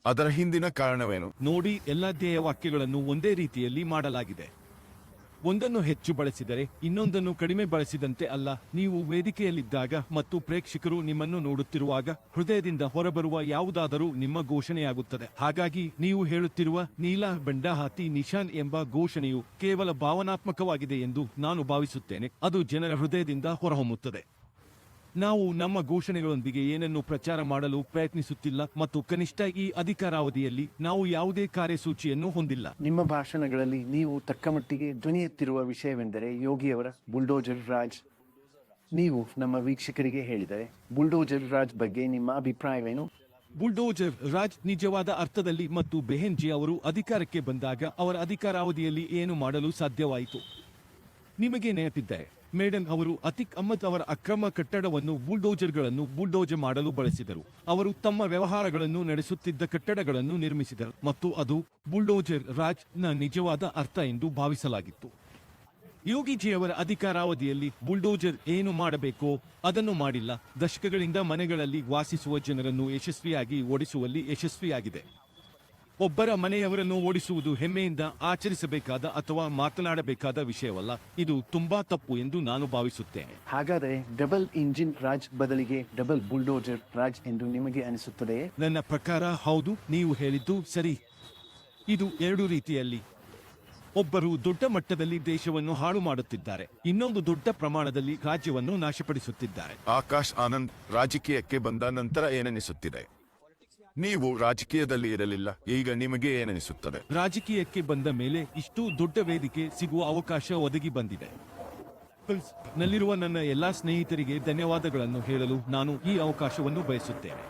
ಅದರ ಹಿಂದಿನ ಕಾರಣವೇನು? ನೋಡಿ, ಎಲ್ಲ ಧ್ಯೇಯವಾಕ್ಯಗಳನ್ನು ಒಂದೇ ರೀತಿಯಲ್ಲಿ ಮಾಡಲಾಗಿದೆ. ಒಂದನ್ನು ಹೆಚ್ಚು ಬಳಸಿದರೆ ಇನ್ನೊಂದನ್ನು ಕಡಿಮೆ ಬಳಸಿದಂತೆ ಅಲ್ಲ. ನೀವು ವೇದಿಕೆಯಲ್ಲಿದ್ದಾಗ ಮತ್ತು ಪ್ರೇಕ್ಷಕರು ನಿಮ್ಮನ್ನು ನೋಡುತ್ತಿರುವಾಗ ಹೃದಯದಿಂದ ಹೊರಬರುವ ಯಾವುದಾದರೂ ನಿಮ್ಮ ಘೋಷಣೆಯಾಗುತ್ತದೆ. ಹಾಗಾಗಿ ನೀವು ಹೇಳುತ್ತಿರುವ ನೀಲಾ ಬಂಡಾ ಹಾತಿ ನಿಶಾನ್ ಎಂಬ ಘೋಷಣೆಯು ಕೇವಲ ಭಾವನಾತ್ಮಕವಾಗಿದೆ ಎಂದು ನಾನು ಭಾವಿಸುತ್ತೇನೆ. ಅದು ಜನರ ಹೃದಯದಿಂದ ಹೊರಹೊಮ್ಮುತ್ತದೆ. ನಾವು ನಮ್ಮ ಘೋಷಣೆಗಳೊಂದಿಗೆ ಏನನ್ನು ಪ್ರಚಾರ ಮಾಡಲು ಪ್ರಯತ್ನಿಸುತ್ತಿಲ್ಲ ಮತ್ತು ಕನಿಷ್ಠ ಈ ಅಧಿಕಾರಾವಧಿಯಲ್ಲಿ ನಾವು ಯಾವುದೇ ಕಾರ್ಯಸೂಚಿಯನ್ನು ಹೊಂದಿಲ್ಲ. ನಿಮ್ಮ ಭಾಷಣಗಳಲ್ಲಿ ನೀವು ತಕ್ಕಮಟ್ಟಿಗೆ ಧ್ವನಿ ಎತ್ತಿರುವ ವಿಷಯವೆಂದರೆ ಯೋಗಿಯವರ ಬುಲ್ಡೋಜರ್ ರಾಜ್. ನೀವು ನಮ್ಮ ವೀಕ್ಷಕರಿಗೆ ಹೇಳಿದರೆ ಬುಲ್ಡೋಜರ್ ರಾಜ್ ಬಗ್ಗೆ ನಿಮ್ಮ ಅಭಿಪ್ರಾಯವೇನು? ಬುಲ್ಡೋಜರ್ ರಾಜ್ ನಿಜವಾದ ಅರ್ಥದಲ್ಲಿ ಮತ್ತು ಬೆಹೆನ್ಜಿ ಅವರು ಅಧಿಕಾರಕ್ಕೆ ಬಂದಾಗ ಅವರ ಅಧಿಕಾರಾವಧಿಯಲ್ಲಿ ಏನು ಮಾಡಲು ಸಾಧ್ಯವಾಯಿತು? ನಿಮಗೆ ನೆನಪಿದ್ದರೆ, ಮೇಡನ್ ಅವರು ಅತಿಕ್ ಅಹ್ಮದ್ ಅವರ ಅಕ್ರಮ ಕಟ್ಟಡವನ್ನು ಬುಲ್ಡೋಜರ್ಗಳನ್ನು ಬುಲ್ಡೋಜರ್ ಮಾಡಲು ಬಳಸಿದರು. ಅವರು ತಮ್ಮ ವ್ಯವಹಾರಗಳನ್ನು ನಡೆಸುತ್ತಿದ್ದ ಕಟ್ಟಡಗಳನ್ನು ನಿರ್ಮಿಸಿದರು ಮತ್ತು ಅದು ಬುಲ್ಡೋಜರ್ ರಾಜ್ ನ ನಿಜವಾದ ಅರ್ಥ ಎಂದು ಭಾವಿಸಲಾಗಿತ್ತು. ಯೋಗಿಜಿಯವರ ಅಧಿಕಾರಾವಧಿಯಲ್ಲಿ ಬುಲ್ಡೋಜರ್ ಏನು ಮಾಡಬೇಕೋ ಅದನ್ನು ಮಾಡಿಲ್ಲ. ದಶಕಗಳಿಂದ ಮನೆಗಳಲ್ಲಿ ವಾಸಿಸುವ ಜನರನ್ನು ಯಶಸ್ವಿಯಾಗಿ ಓಡಿಸುವಲ್ಲಿ ಯಶಸ್ವಿಯಾಗಿದೆ. ಒಬ್ಬರ ಮನೆಯವರನ್ನು ಓಡಿಸುವುದು ಹೆಮ್ಮೆಯಿಂದ ಆಚರಿಸಬೇಕಾದ ಅಥವಾ ಮಾತನಾಡಬೇಕಾದ ವಿಷಯವಲ್ಲ. ಇದು ತುಂಬಾ ತಪ್ಪು ಎಂದು ನಾನು ಭಾವಿಸುತ್ತೇನೆ. ಹಾಗಾದರೆ ಡಬಲ್ ಇಂಜಿನ್ ರಾಜ್ ಬದಲಿಗೆ ಡಬಲ್ ಬುಲ್ಡೋಜರ್ ರಾಜ್ ಎಂದು ನಿಮಗೆ ಅನಿಸುತ್ತದೆಯೇ? ನನ್ನ ಪ್ರಕಾರ ಹೌದು, ನೀವು ಹೇಳಿದ್ದು ಸರಿ. ಇದು ಎರಡು ರೀತಿಯಲ್ಲಿ. ಒಬ್ಬರು ದೊಡ್ಡ ಮಟ್ಟದಲ್ಲಿ ದೇಶವನ್ನು ಹಾಳು ಮಾಡುತ್ತಿದ್ದಾರೆ, ಇನ್ನೊಂದು ದೊಡ್ಡ ಪ್ರಮಾಣದಲ್ಲಿ ರಾಜ್ಯವನ್ನು ನಾಶಪಡಿಸುತ್ತಿದ್ದಾರೆ. ಆಕಾಶ್ ಆನಂದ್, ರಾಜಕೀಯಕ್ಕೆ ಬಂದ ನಂತರ ಏನನಿಸುತ್ತಿದೆ? ನೀವು ರಾಜಕೀಯದಲ್ಲಿ ಇರಲಿಲ್ಲ, ಈಗ ನಿಮಗೆ ಏನನಿಸುತ್ತದೆ? ರಾಜಕೀಯಕ್ಕೆ ಬಂದ ಮೇಲೆ ಇಷ್ಟು ದೊಡ್ಡ ವೇದಿಕೆ ಸಿಗುವ ಅವಕಾಶ ಒದಗಿ ಬಂದಿದೆ. ನಲ್ಲಿರುವ ನನ್ನ ಎಲ್ಲಾ ಸ್ನೇಹಿತರಿಗೆ ಧನ್ಯವಾದಗಳನ್ನು ಹೇಳಲು ನಾನು ಈ ಅವಕಾಶವನ್ನು ಬಯಸುತ್ತೇನೆ.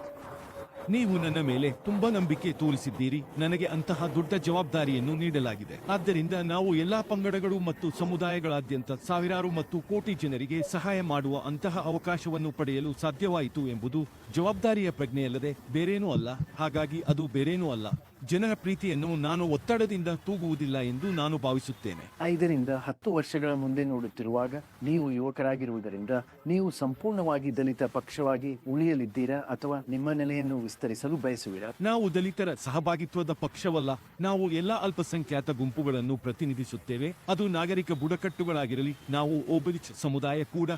ನೀವು ನನ್ನ ಮೇಲೆ ತುಂಬಾ ನಂಬಿಕೆ ತೋರಿಸಿದ್ದೀರಿ. ನನಗೆ ಅಂತಹ ದೊಡ್ಡ ಜವಾಬ್ದಾರಿಯನ್ನು ನೀಡಲಾಗಿದೆ. ಆದ್ದರಿಂದ ನಾವು ಎಲ್ಲಾ ಪಂಗಡಗಳು ಮತ್ತು ಸಮುದಾಯಗಳಾದ್ಯಂತ ಸಾವಿರಾರು ಮತ್ತು ಕೋಟಿ ಜನರಿಗೆ ಸಹಾಯ ಮಾಡುವ ಅಂತಹ ಅವಕಾಶವನ್ನು ಪಡೆಯಲು ಸಾಧ್ಯವಾಯಿತು ಎಂಬುದು ಜವಾಬ್ದಾರಿಯ ಪ್ರಜ್ಞೆಯಲ್ಲದೆ ಬೇರೇನೂ ಅಲ್ಲ. ಹಾಗಾಗಿ ಅದು ಬೇರೇನೂ ಅಲ್ಲ. ಜನರ ಪ್ರೀತಿಯನ್ನು ನಾನು ಒತ್ತಡದಿಂದ ತೂಗುವುದಿಲ್ಲ ಎಂದು ನಾನು ಭಾವಿಸುತ್ತೇನೆ. 5 ರಿಂದ 10 ವರ್ಷಗಳ ಮುಂದೆ ನೋಡುತ್ತಿರುವಾಗ ನೀವು ಯುವಕರಾಗಿರುವುದರಿಂದ ನೀವು ಸಂಪೂರ್ಣವಾಗಿ ದಲಿತ ಪಕ್ಷವಾಗಿ ಉಳಿಯಲಿದ್ದೀರಾ ಅಥವಾ ನಿಮ್ಮ ನೆಲೆಯನ್ನು ವಿಸ್ತರಿಸಲು ಬಯಸುವಿರಾ? ನಾವು ದಲಿತರ ಸಹಭಾಗಿತ್ವದ ಪಕ್ಷವಲ್ಲ. ನಾವು ಎಲ್ಲಾ ಅಲ್ಪಸಂಖ್ಯಾತ ಗುಂಪುಗಳನ್ನು ಪ್ರತಿನಿಧಿಸುತ್ತೇವೆ. ಅದು ನಾಗರಿಕ ಬುಡಕಟ್ಟುಗಳಾಗಿರಲಿ, ನಾವು ಒಬಿಚ್ ಸಮುದಾಯ ಕೂಡ.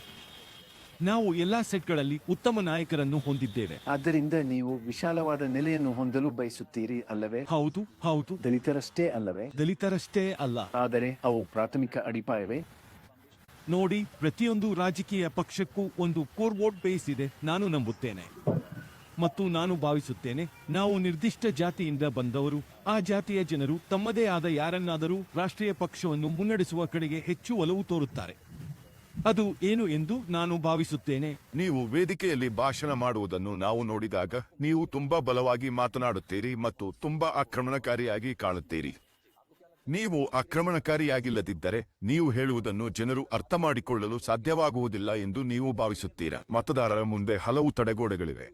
ನಾವು ಎಲ್ಲಾ ಸೆಟ್ಗಳಲ್ಲಿ ಉತ್ತಮ ನಾಯಕರನ್ನು ಹೊಂದಿದ್ದೇವೆ. ಆದ್ದರಿಂದ ನೀವು ವಿಶಾಲವಾದ ನೆಲೆಯನ್ನು ಹೊಂದಲು ಬಯಸುತ್ತೀರಿ ಅಲ್ಲವೇ? ಹೌದು, ಹೌದು. ದಲಿತರಷ್ಟೇ ಅಲ್ಲವೇ? ದಲಿತರಷ್ಟೇ ಅಲ್ಲ. ಆದರೆ ಅವು ಪ್ರಾಥಮಿಕ ಅಡಿಪಾಯವೇ? ನೋಡಿ, ಪ್ರತಿಯೊಂದು ರಾಜಕೀಯ ಪಕ್ಷಕ್ಕೂ ಒಂದು ಕೋರ್ ವೋಟ್ ಬೇಸ್ ಇದೆ. ನಾನು ನಂಬುತ್ತೇನೆ ಮತ್ತು ನಾನು ಭಾವಿಸುತ್ತೇನೆ ನಾವು ನಿರ್ದಿಷ್ಟ ಜಾತಿಯಿಂದ ಬಂದವರು. ಆ ಜಾತಿಯ ಜನರು ತಮ್ಮದೇ ಆದ ಯಾರನ್ನಾದರೂ ರಾಷ್ಟ್ರೀಯ ಪಕ್ಷವನ್ನು ಮುನ್ನಡೆಸುವ ಕಡೆಗೆ ಹೆಚ್ಚು ಒಲವು ತೋರುತ್ತಾರೆ. ಅದು ಏನು ಎಂದು ನಾನು ಭಾವಿಸುತ್ತೇನೆ. ನೀವು ವೇದಿಕೆಯಲ್ಲಿ ಭಾಷಣ ಮಾಡುವುದನ್ನು ನಾವು ನೋಡಿದಾಗ ನೀವು ತುಂಬಾ ಬಲವಾಗಿ ಮಾತನಾಡುತ್ತೀರಿ ಮತ್ತು ತುಂಬಾ ಆಕ್ರಮಣಕಾರಿಯಾಗಿ ಕಾಣುತ್ತೀರಿ. ನೀವು ಆಕ್ರಮಣಕಾರಿಯಾಗಿಲ್ಲದಿದ್ದರೆ ನೀವು ಹೇಳುವುದನ್ನು ಜನರು ಅರ್ಥ ಮಾಡಿಕೊಳ್ಳಲು ಸಾಧ್ಯವಾಗುವುದಿಲ್ಲ ಎಂದು ನೀವು ಭಾವಿಸುತ್ತೀರಾ? ಮತದಾರರ ಮುಂದೆ ಹಲವು ತಡೆಗೋಡೆಗಳಿವೆ.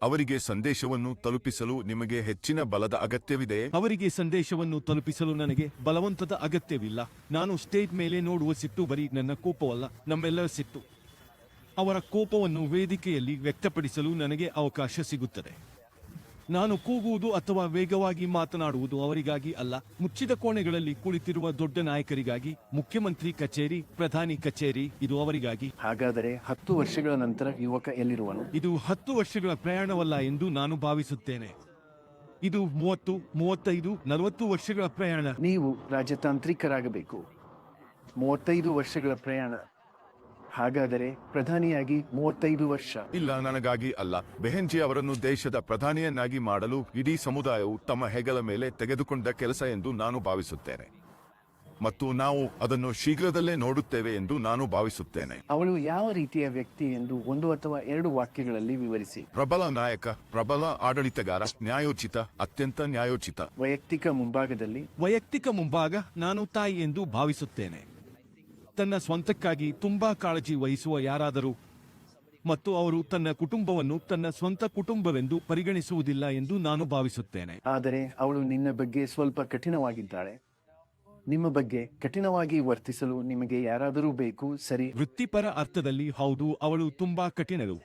ಅವರಿಗೆ ಸಂದೇಶವನ್ನು ತಲುಪಿಸಲು ನಿಮಗೆ ಹೆಚ್ಚಿನ ಬಲದ ಅಗತ್ಯವಿದೆಯೇ? ಅವರಿಗೆ ಸಂದೇಶವನ್ನು ತಲುಪಿಸಲು ನನಗೆ ಬಲವಂತದ ಅಗತ್ಯವಿಲ್ಲ. ನಾನು ಸ್ಟೇಜ್ ಮೇಲೆ ನೋಡುವ ಸಿಟ್ಟು ಬರೀ ನನ್ನ ಕೋಪವಲ್ಲ, ನಮ್ಮೆಲ್ಲರ ಸಿಟ್ಟು. ಅವರ ಕೋಪವನ್ನು ವೇದಿಕೆಯಲ್ಲಿ ವ್ಯಕ್ತಪಡಿಸಲು ನನಗೆ ಅವಕಾಶ ಸಿಗುತ್ತದೆ. ನಾನು ಕೂಗುವುದು ಅಥವಾ ವೇಗವಾಗಿ ಮಾತನಾಡುವುದು ಅವರಿಗಾಗಿ ಅಲ್ಲ, ಮುಚ್ಚಿದ ಕೋಣೆಗಳಲ್ಲಿ ಕುಳಿತಿರುವ ದೊಡ್ಡ ನಾಯಕರಿಗಾಗಿ. ಮುಖ್ಯಮಂತ್ರಿ ಕಚೇರಿ, ಪ್ರಧಾನಿ ಕಚೇರಿ, ಇದು ಅವರಿಗಾಗಿ. ಹಾಗಾದರೆ 10 ವರ್ಷಗಳ ನಂತರ ಯುವಕ ಎಲ್ಲಿರುವನು? ಇದು 10 ವರ್ಷಗಳ ಪ್ರಯಾಣವಲ್ಲ ಎಂದು ನಾನು ಭಾವಿಸುತ್ತೇನೆ. ಇದು 30, 35, 40 ವರ್ಷಗಳ ಪ್ರಯಾಣ. ನೀವು ರಾಜತಾಂತ್ರಿಕರಾಗಬೇಕು. 35 ವರ್ಷಗಳ ಪ್ರಯಾಣ. ಹಾಗಾದರೆ ಪ್ರಧಾನಿಯಾಗಿ 35 ವರ್ಷ. ಇಲ್ಲ, ನನಗಾಗಿ ಅಲ್ಲ. ಬೆಹೆನ್ಜಿ ಅವರನ್ನು ದೇಶದ ಪ್ರಧಾನಿಯನ್ನಾಗಿ ಮಾಡಲು ಇಡೀ ಸಮುದಾಯವು ತಮ್ಮ ಹೆಗಲ ಮೇಲೆ ತೆಗೆದುಕೊಂಡ ಕೆಲಸ ಎಂದು ನಾನು ಭಾವಿಸುತ್ತೇನೆ ಮತ್ತು ನಾವು ಅದನ್ನು ಶೀಘ್ರದಲ್ಲೇ ನೋಡುತ್ತೇವೆ ಎಂದು ನಾನು ಭಾವಿಸುತ್ತೇನೆ. ಅವಳು ಯಾವ ರೀತಿಯ ವ್ಯಕ್ತಿ ಎಂದು 1 ಅಥವಾ 2 ವಾಕ್ಯಗಳಲ್ಲಿ ವಿವರಿಸಿ. ಪ್ರಬಲ ನಾಯಕ, ಪ್ರಬಲ ಆಡಳಿತಗಾರ, ನ್ಯಾಯೋಚಿತ, ಅತ್ಯಂತ ನ್ಯಾಯೋಚಿತ. ವೈಯಕ್ತಿಕ ಮುಂಭಾಗ ನಾನು ತಾಯಿ ಎಂದು ಭಾವಿಸುತ್ತೇನೆ. ತನ್ನ ಸ್ವಂತಕ್ಕಾಗಿ ತುಂಬಾ ಕಾಳಜಿ ವಹಿಸುವ ಯಾರಾದರೂ ಮತ್ತು ಅವರು ತನ್ನ ಕುಟುಂಬವನ್ನು ತನ್ನ ಸ್ವಂತ ಕುಟುಂಬವೆಂದು ಪರಿಗಣಿಸುವುದಿಲ್ಲ ಎಂದು ನಾನು ಭಾವಿಸುತ್ತೇನೆ. ಆದರೆ ಅವಳು ನಿನ್ನ ಬಗ್ಗೆ ಸ್ವಲ್ಪ ಕಠಿಣವಾಗಿದ್ದಾಳೆ. ನಿಮ್ಮ ಬಗ್ಗೆ ಕಠಿಣವಾಗಿ ವರ್ತಿಸಲು ನಿಮಗೆ ಯಾರಾದರೂ ಬೇಕು, ಸರಿ? ವೃತ್ತಿಪರ ಅರ್ಥದಲ್ಲಿ ಹೌದು, ಅವಳು ತುಂಬಾ ಕಠಿಣಳು.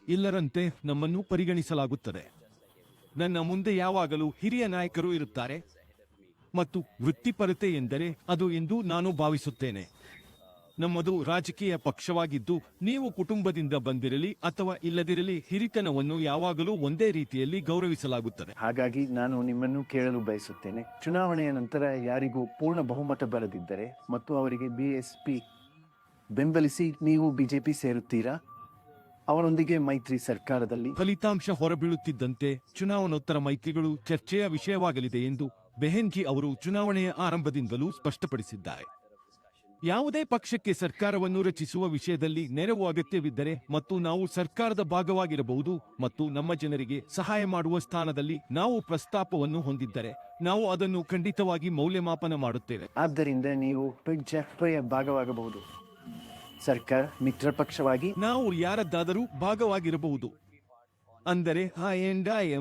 ಇಲ್ಲರಂತೆ ನಮ್ಮನ್ನು ಪರಿಗಣಿಸಲಾಗುತ್ತದೆ. ನನ್ನ ಮುಂದೆ ಯಾವಾಗಲೂ ಹಿರಿಯ ನಾಯಕರು ಇರುತ್ತಾರೆ ಮತ್ತು ವೃತ್ತಿಪರತೆ ಎಂದರೆ ಅದು ಎಂದು ನಾನು ಭಾವಿಸುತ್ತೇನೆ. ನಮ್ಮದು ರಾಜಕೀಯ ಪಕ್ಷವಾಗಿದ್ದು, ನೀವು ಕುಟುಂಬದಿಂದ ಬಂದಿರಲಿ ಅಥವಾ ಇಲ್ಲದಿರಲಿ, ಹಿರಿತನವನ್ನು ಯಾವಾಗಲೂ ಒಂದೇ ರೀತಿಯಲ್ಲಿ ಗೌರವಿಸಲಾಗುತ್ತದೆ. ಹಾಗಾಗಿ ನಾನು ನಿಮ್ಮನ್ನು ಕೇಳಲು ಬಯಸುತ್ತೇನೆ, ಚುನಾವಣೆಯ ನಂತರ ಯಾರಿಗೂ ಪೂರ್ಣ ಬಹುಮತ ಬರದಿದ್ದರೆ ಮತ್ತು ಅವರಿಗೆ ಬಿಎಸ್ಪಿ ಬೆಂಬಲಿಸಿ ನೀವು ಬಿಜೆಪಿ ಸೇರುತ್ತೀರಾ? ಅವರೊಂದಿಗೆ ಮೈತ್ರಿ ಸರ್ಕಾರದಲ್ಲಿ ಫಲಿತಾಂಶ ಹೊರಬೀಳುತ್ತಿದ್ದಂತೆ ಚುನಾವಣೋತ್ತರ ಮೈತ್ರಿಗಳು ಚರ್ಚೆಯ ವಿಷಯವಾಗಲಿದೆ ಎಂದು ಬೆಹೆನ್ಜಿ ಅವರು ಚುನಾವಣೆಯ ಆರಂಭದಿಂದಲೂ ಸ್ಪಷ್ಟಪಡಿಸಿದ್ದಾರೆ. ಯಾವುದೇ ಪಕ್ಷಕ್ಕೆ ಸರ್ಕಾರವನ್ನು ರಚಿಸುವ ವಿಷಯದಲ್ಲಿ ನೆರವು ಅಗತ್ಯವಿದ್ದರೆ ಮತ್ತು ನಾವು ಸರ್ಕಾರದ ಭಾಗವಾಗಿರಬಹುದು ಮತ್ತು ನಮ್ಮ ಜನರಿಗೆ ಸಹಾಯ ಮಾಡುವ ಸ್ಥಾನದಲ್ಲಿ ನಾವು ಪ್ರಸ್ತಾಪವನ್ನು ಹೊಂದಿದ್ದರೆ ನಾವು ಅದನ್ನು ಖಂಡಿತವಾಗಿ ಮೌಲ್ಯಮಾಪನ ಮಾಡುತ್ತೇವೆ. ಆದ್ದರಿಂದ ನೀವು ಬಿಜೆಪಿಯ ಭಾಗವಾಗಬಹುದು. ಸರ್ಕಾರ ಮಿತ್ರ ಪಕ್ಷವಾಗಿ ನಾವು ಯಾರದ್ದಾದರೂ ಭಾಗವಾಗಿರಬಹುದು. ಅಂದರೆ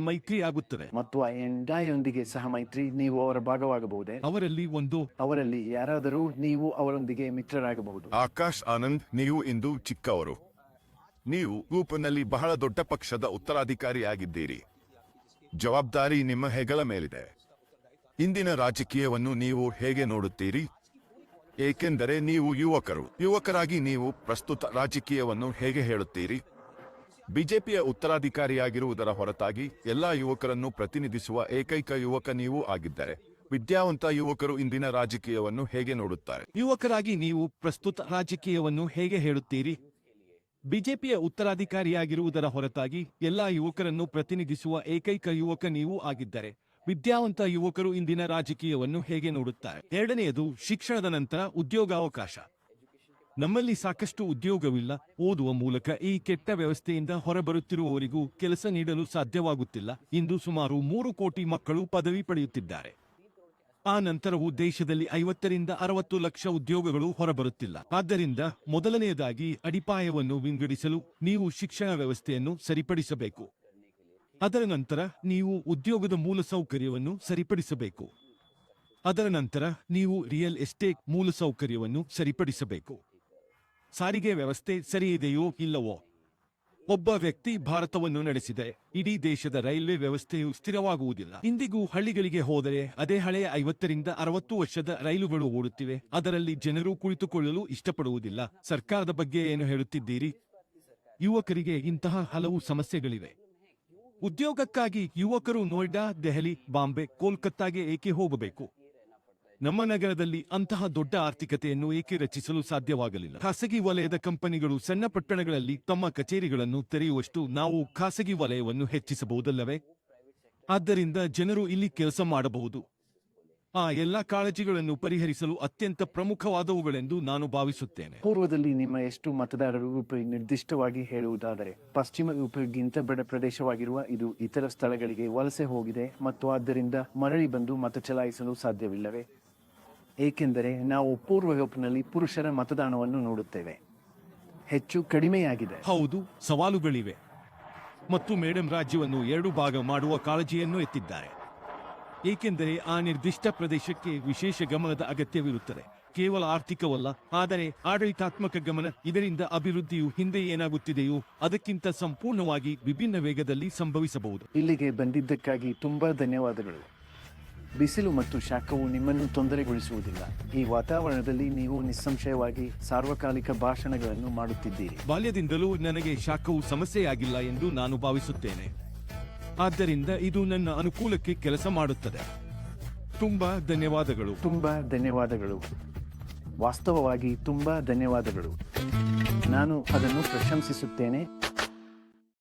ಮೈತ್ರಿ ಆಗುತ್ತದೆ ಮತ್ತು ಯೊಂದಿಗೆ ಸಹ ಮೈತ್ರಿ, ನೀವು ಅವರ ಭಾಗವಾಗಬಹುದೇ? ಅವರಲ್ಲಿ ಯಾರಾದರೂ ನೀವು ಅವರೊಂದಿಗೆ ಮಿತ್ರರಾಗಬಹುದು. ಆಕಾಶ್ ಆನಂದ್, ನೀವು ಇಂದು ಚಿಕ್ಕವರು. ನೀವು ಗ್ರೂಪ್ನಲ್ಲಿ ಬಹಳ ದೊಡ್ಡ ಪಕ್ಷದ ಉತ್ತರಾಧಿಕಾರಿಯಾಗಿದ್ದೀರಿ. ಜವಾಬ್ದಾರಿ ನಿಮ್ಮ ಹೆಗಲ ಮೇಲಿದೆ. ಇಂದಿನ ರಾಜಕೀಯವನ್ನು ನೀವು ಹೇಗೆ ನೋಡುತ್ತೀರಿ? ಏಕೆಂದರೆ ನೀವು ಯುವಕರಾಗಿ ನೀವು ಪ್ರಸ್ತುತ ರಾಜಕೀಯವನ್ನು ಹೇಗೆ ಹೇಳುತ್ತೀರಿ? ಬಿಜೆಪಿಯ ಉತ್ತರಾಧಿಕಾರಿಯಾಗಿರುವುದರ ಹೊರತಾಗಿ ಎಲ್ಲಾ ಯುವಕರನ್ನು ಪ್ರತಿನಿಧಿಸುವ ಏಕೈಕ ಯುವಕ ನೀವು ಆಗಿದ್ದರೆ, ವಿದ್ಯಾವಂತ ಯುವಕರು ಇಂದಿನ ರಾಜಕೀಯವನ್ನು ಹೇಗೆ ನೋಡುತ್ತಾರೆ? ಯುವಕರಾಗಿ ನೀವು ಪ್ರಸ್ತುತ ರಾಜಕೀಯವನ್ನು ಹೇಗೆ ಹೇಳುತ್ತೀರಿ? ಬಿಜೆಪಿಯ ಉತ್ತರಾಧಿಕಾರಿಯಾಗಿರುವುದರ ಹೊರತಾಗಿ ಎಲ್ಲಾ ಯುವಕರನ್ನು ಪ್ರತಿನಿಧಿಸುವ ಏಕೈಕ ಯುವಕ ನೀವು ಆಗಿದ್ದರೆ, ವಿದ್ಯಾವಂತ ಯುವಕರು ಇಂದಿನ ರಾಜಕೀಯವನ್ನು ಹೇಗೆ ನೋಡುತ್ತಾರೆ? ಎರಡನೆಯದು, ಶಿಕ್ಷಣದ ನಂತರ ಉದ್ಯೋಗಾವಕಾಶ. ನಮ್ಮಲ್ಲಿ ಸಾಕಷ್ಟು ಉದ್ಯೋಗವಿಲ್ಲ. ಓದುವ ಮೂಲಕ ಈ ಕೆಟ್ಟ ವ್ಯವಸ್ಥೆಯಿಂದ ಹೊರಬರುತ್ತಿರುವವರಿಗೂ ಕೆಲಸ ನೀಡಲು ಸಾಧ್ಯವಾಗುತ್ತಿಲ್ಲ. ಇಂದು ಸುಮಾರು 3 ಕೋಟಿ ಮಕ್ಕಳು ಪದವಿ ಪಡೆಯುತ್ತಿದ್ದಾರೆ. ಆ ನಂತರವೂ ದೇಶದಲ್ಲಿ 50ರಿಂದ 60 ಲಕ್ಷ ಉದ್ಯೋಗಗಳು ಹೊರಬರುತ್ತಿಲ್ಲ. ಆದ್ದರಿಂದ ಮೊದಲನೆಯದಾಗಿ ಅಡಿಪಾಯವನ್ನು ವಿಂಗಡಿಸಲು ನೀವು ಶಿಕ್ಷಣ ವ್ಯವಸ್ಥೆಯನ್ನು ಸರಿಪಡಿಸಬೇಕು. ಅದರ ನಂತರ ನೀವು ಉದ್ಯೋಗದ ಮೂಲಸೌಕರ್ಯವನ್ನು ಸರಿಪಡಿಸಬೇಕು. ಅದರ ನಂತರ ನೀವು ರಿಯಲ್ ಎಸ್ಟೇಟ್ ಮೂಲಸೌಕರ್ಯವನ್ನು ಸರಿಪಡಿಸಬೇಕು. ಸಾರಿಗೆ ವ್ಯವಸ್ಥೆ ಸರಿಯಿದೆಯೋ ಇಲ್ಲವೋ? ಒಬ್ಬ ವ್ಯಕ್ತಿ ಭಾರತವನ್ನು ನಡೆಸಿದರೆ ಇಡೀ ದೇಶದ ರೈಲ್ವೆ ವ್ಯವಸ್ಥೆಯು ಸ್ಥಿರವಾಗುವುದಿಲ್ಲ. ಇಂದಿಗೂ ಹಳ್ಳಿಗಳಿಗೆ ಹೋದರೆ ಅದೇ ಹಳೆಯ 50ರಿಂದ 60 ವರ್ಷದ ರೈಲುಗಳು ಓಡುತ್ತಿವೆ. ಅದರಲ್ಲಿ ಜನರು ಕುಳಿತುಕೊಳ್ಳಲು ಇಷ್ಟಪಡುವುದಿಲ್ಲ. ಸರ್ಕಾರದ ಬಗ್ಗೆ ಏನು ಹೇಳುತ್ತಿದ್ದೀರಿ? ಯುವಕರಿಗೆ ಇಂತಹ ಹಲವು ಸಮಸ್ಯೆಗಳಿವೆ. ಉದ್ಯೋಗಕ್ಕಾಗಿ ಯುವಕರು ನೋಯ್ಡಾ, ದೆಹಲಿ, ಬಾಂಬೆ, ಕೋಲ್ಕತ್ತಾಗೆ ಏಕೆ ಹೋಗಬೇಕು? ನಮ್ಮ ನಗರದಲ್ಲಿ ಅಂತಹ ದೊಡ್ಡ ಆರ್ಥಿಕತೆಯನ್ನು ಏಕೆ ರಚಿಸಲು ಸಾಧ್ಯವಾಗಲಿಲ್ಲ? ಖಾಸಗಿ ವಲಯದ ಕಂಪನಿಗಳು ಸಣ್ಣ ಪಟ್ಟಣಗಳಲ್ಲಿ ತಮ್ಮ ಕಚೇರಿಗಳನ್ನು ತೆರೆಯುವಷ್ಟು ನಾವು ಖಾಸಗಿ ವಲಯವನ್ನು ಹೆಚ್ಚಿಸಬಹುದಲ್ಲವೇ? ಆದ್ದರಿಂದ ಜನರು ಇಲ್ಲಿ ಕೆಲಸ ಮಾಡಬಹುದು. ಆ ಎಲ್ಲ ಕಾಳಜಿಗಳನ್ನು ಪರಿಹರಿಸಲು ಅತ್ಯಂತ ಪ್ರಮುಖವಾದವುಗಳೆಂದು ನಾನು ಭಾವಿಸುತ್ತೇನೆ. ಪೂರ್ವದಲ್ಲಿ ನಿಮ್ಮ ಎಷ್ಟು ಮತದಾರರು ನಿರ್ದಿಷ್ಟವಾಗಿ ಹೇಳುವುದಾದರೆ, ಪಶ್ಚಿಮ ಯುಪಿಗಿಂತ ಬಡ ಪ್ರದೇಶವಾಗಿರುವ ಇದು ಇತರ ಸ್ಥಳಗಳಿಗೆ ವಲಸೆ ಹೋಗಿದೆ ಮತ್ತು ಆದ್ದರಿಂದ ಮರಳಿ ಬಂದು ಮತ ಚಲಾಯಿಸಲು ಸಾಧ್ಯವಿಲ್ಲವೇ? ಏಕೆಂದರೆ ನಾವು ಪೂರ್ವ ಯುರೋಪ್ನಲ್ಲಿ ಪುರುಷರ ಮತದಾನವನ್ನು ನೋಡುತ್ತೇವೆ, ಹೆಚ್ಚು ಕಡಿಮೆಯಾಗಿದೆ. ಹೌದು, ಸವಾಲುಗಳಿವೆ. ಮತ್ತು ಮೇಡಮ್ ರಾಜ್ಯವನ್ನು 2 ಭಾಗ ಮಾಡುವ ಕಾಳಜಿಯನ್ನು ಎತ್ತಿದ್ದಾರೆ. ಏಕೆಂದರೆ ಆ ನಿರ್ದಿಷ್ಟ ಪ್ರದೇಶಕ್ಕೆ ವಿಶೇಷ ಗಮನದ ಅಗತ್ಯವಿರುತ್ತದೆ. ಕೇವಲ ಆರ್ಥಿಕವಲ್ಲ, ಆದರೆ ಆಡಳಿತಾತ್ಮಕ ಗಮನ. ಇದರಿಂದ ಅಭಿವೃದ್ಧಿಯು ಹಿಂದೆ ಏನಾಗುತ್ತಿದೆಯೋ ಅದಕ್ಕಿಂತ ಸಂಪೂರ್ಣವಾಗಿ ವಿಭಿನ್ನ ವೇಗದಲ್ಲಿ ಸಂಭವಿಸಬಹುದು. ಇಲ್ಲಿಗೆ ಬಂದಿದ್ದಕ್ಕಾಗಿ ತುಂಬಾ ಧನ್ಯವಾದಗಳು. ಬಿಸಿಲು ಮತ್ತು ಶಾಖವು ನಿಮ್ಮನ್ನು ತೊಂದರೆಗೊಳಿಸುವುದಿಲ್ಲ. ಈ ವಾತಾವರಣದಲ್ಲಿ ನೀವು ನಿಸ್ಸಂಶಯವಾಗಿ ಸಾರ್ವಕಾಲಿಕ ಭಾಷಣಗಳನ್ನು ಮಾಡುತ್ತಿದ್ದೀರಿ. ಬಾಲ್ಯದಿಂದಲೂ ನನಗೆ ಶಾಖವು ಸಮಸ್ಯೆಯಾಗಿಲ್ಲ ಎಂದು ನಾನು ಭಾವಿಸುತ್ತೇನೆ. ಆದ್ದರಿಂದ ಇದು ನನ್ನ ಅನುಕೂಲಕ್ಕೆ ಕೆಲಸ ಮಾಡುತ್ತದೆ. ತುಂಬಾ ಧನ್ಯವಾದಗಳು. ತುಂಬಾ ಧನ್ಯವಾದಗಳು. ವಾಸ್ತವವಾಗಿ ತುಂಬಾ ಧನ್ಯವಾದಗಳು. ನಾನು ಅದನ್ನು ಪ್ರಶಂಸಿಸುತ್ತೇನೆ.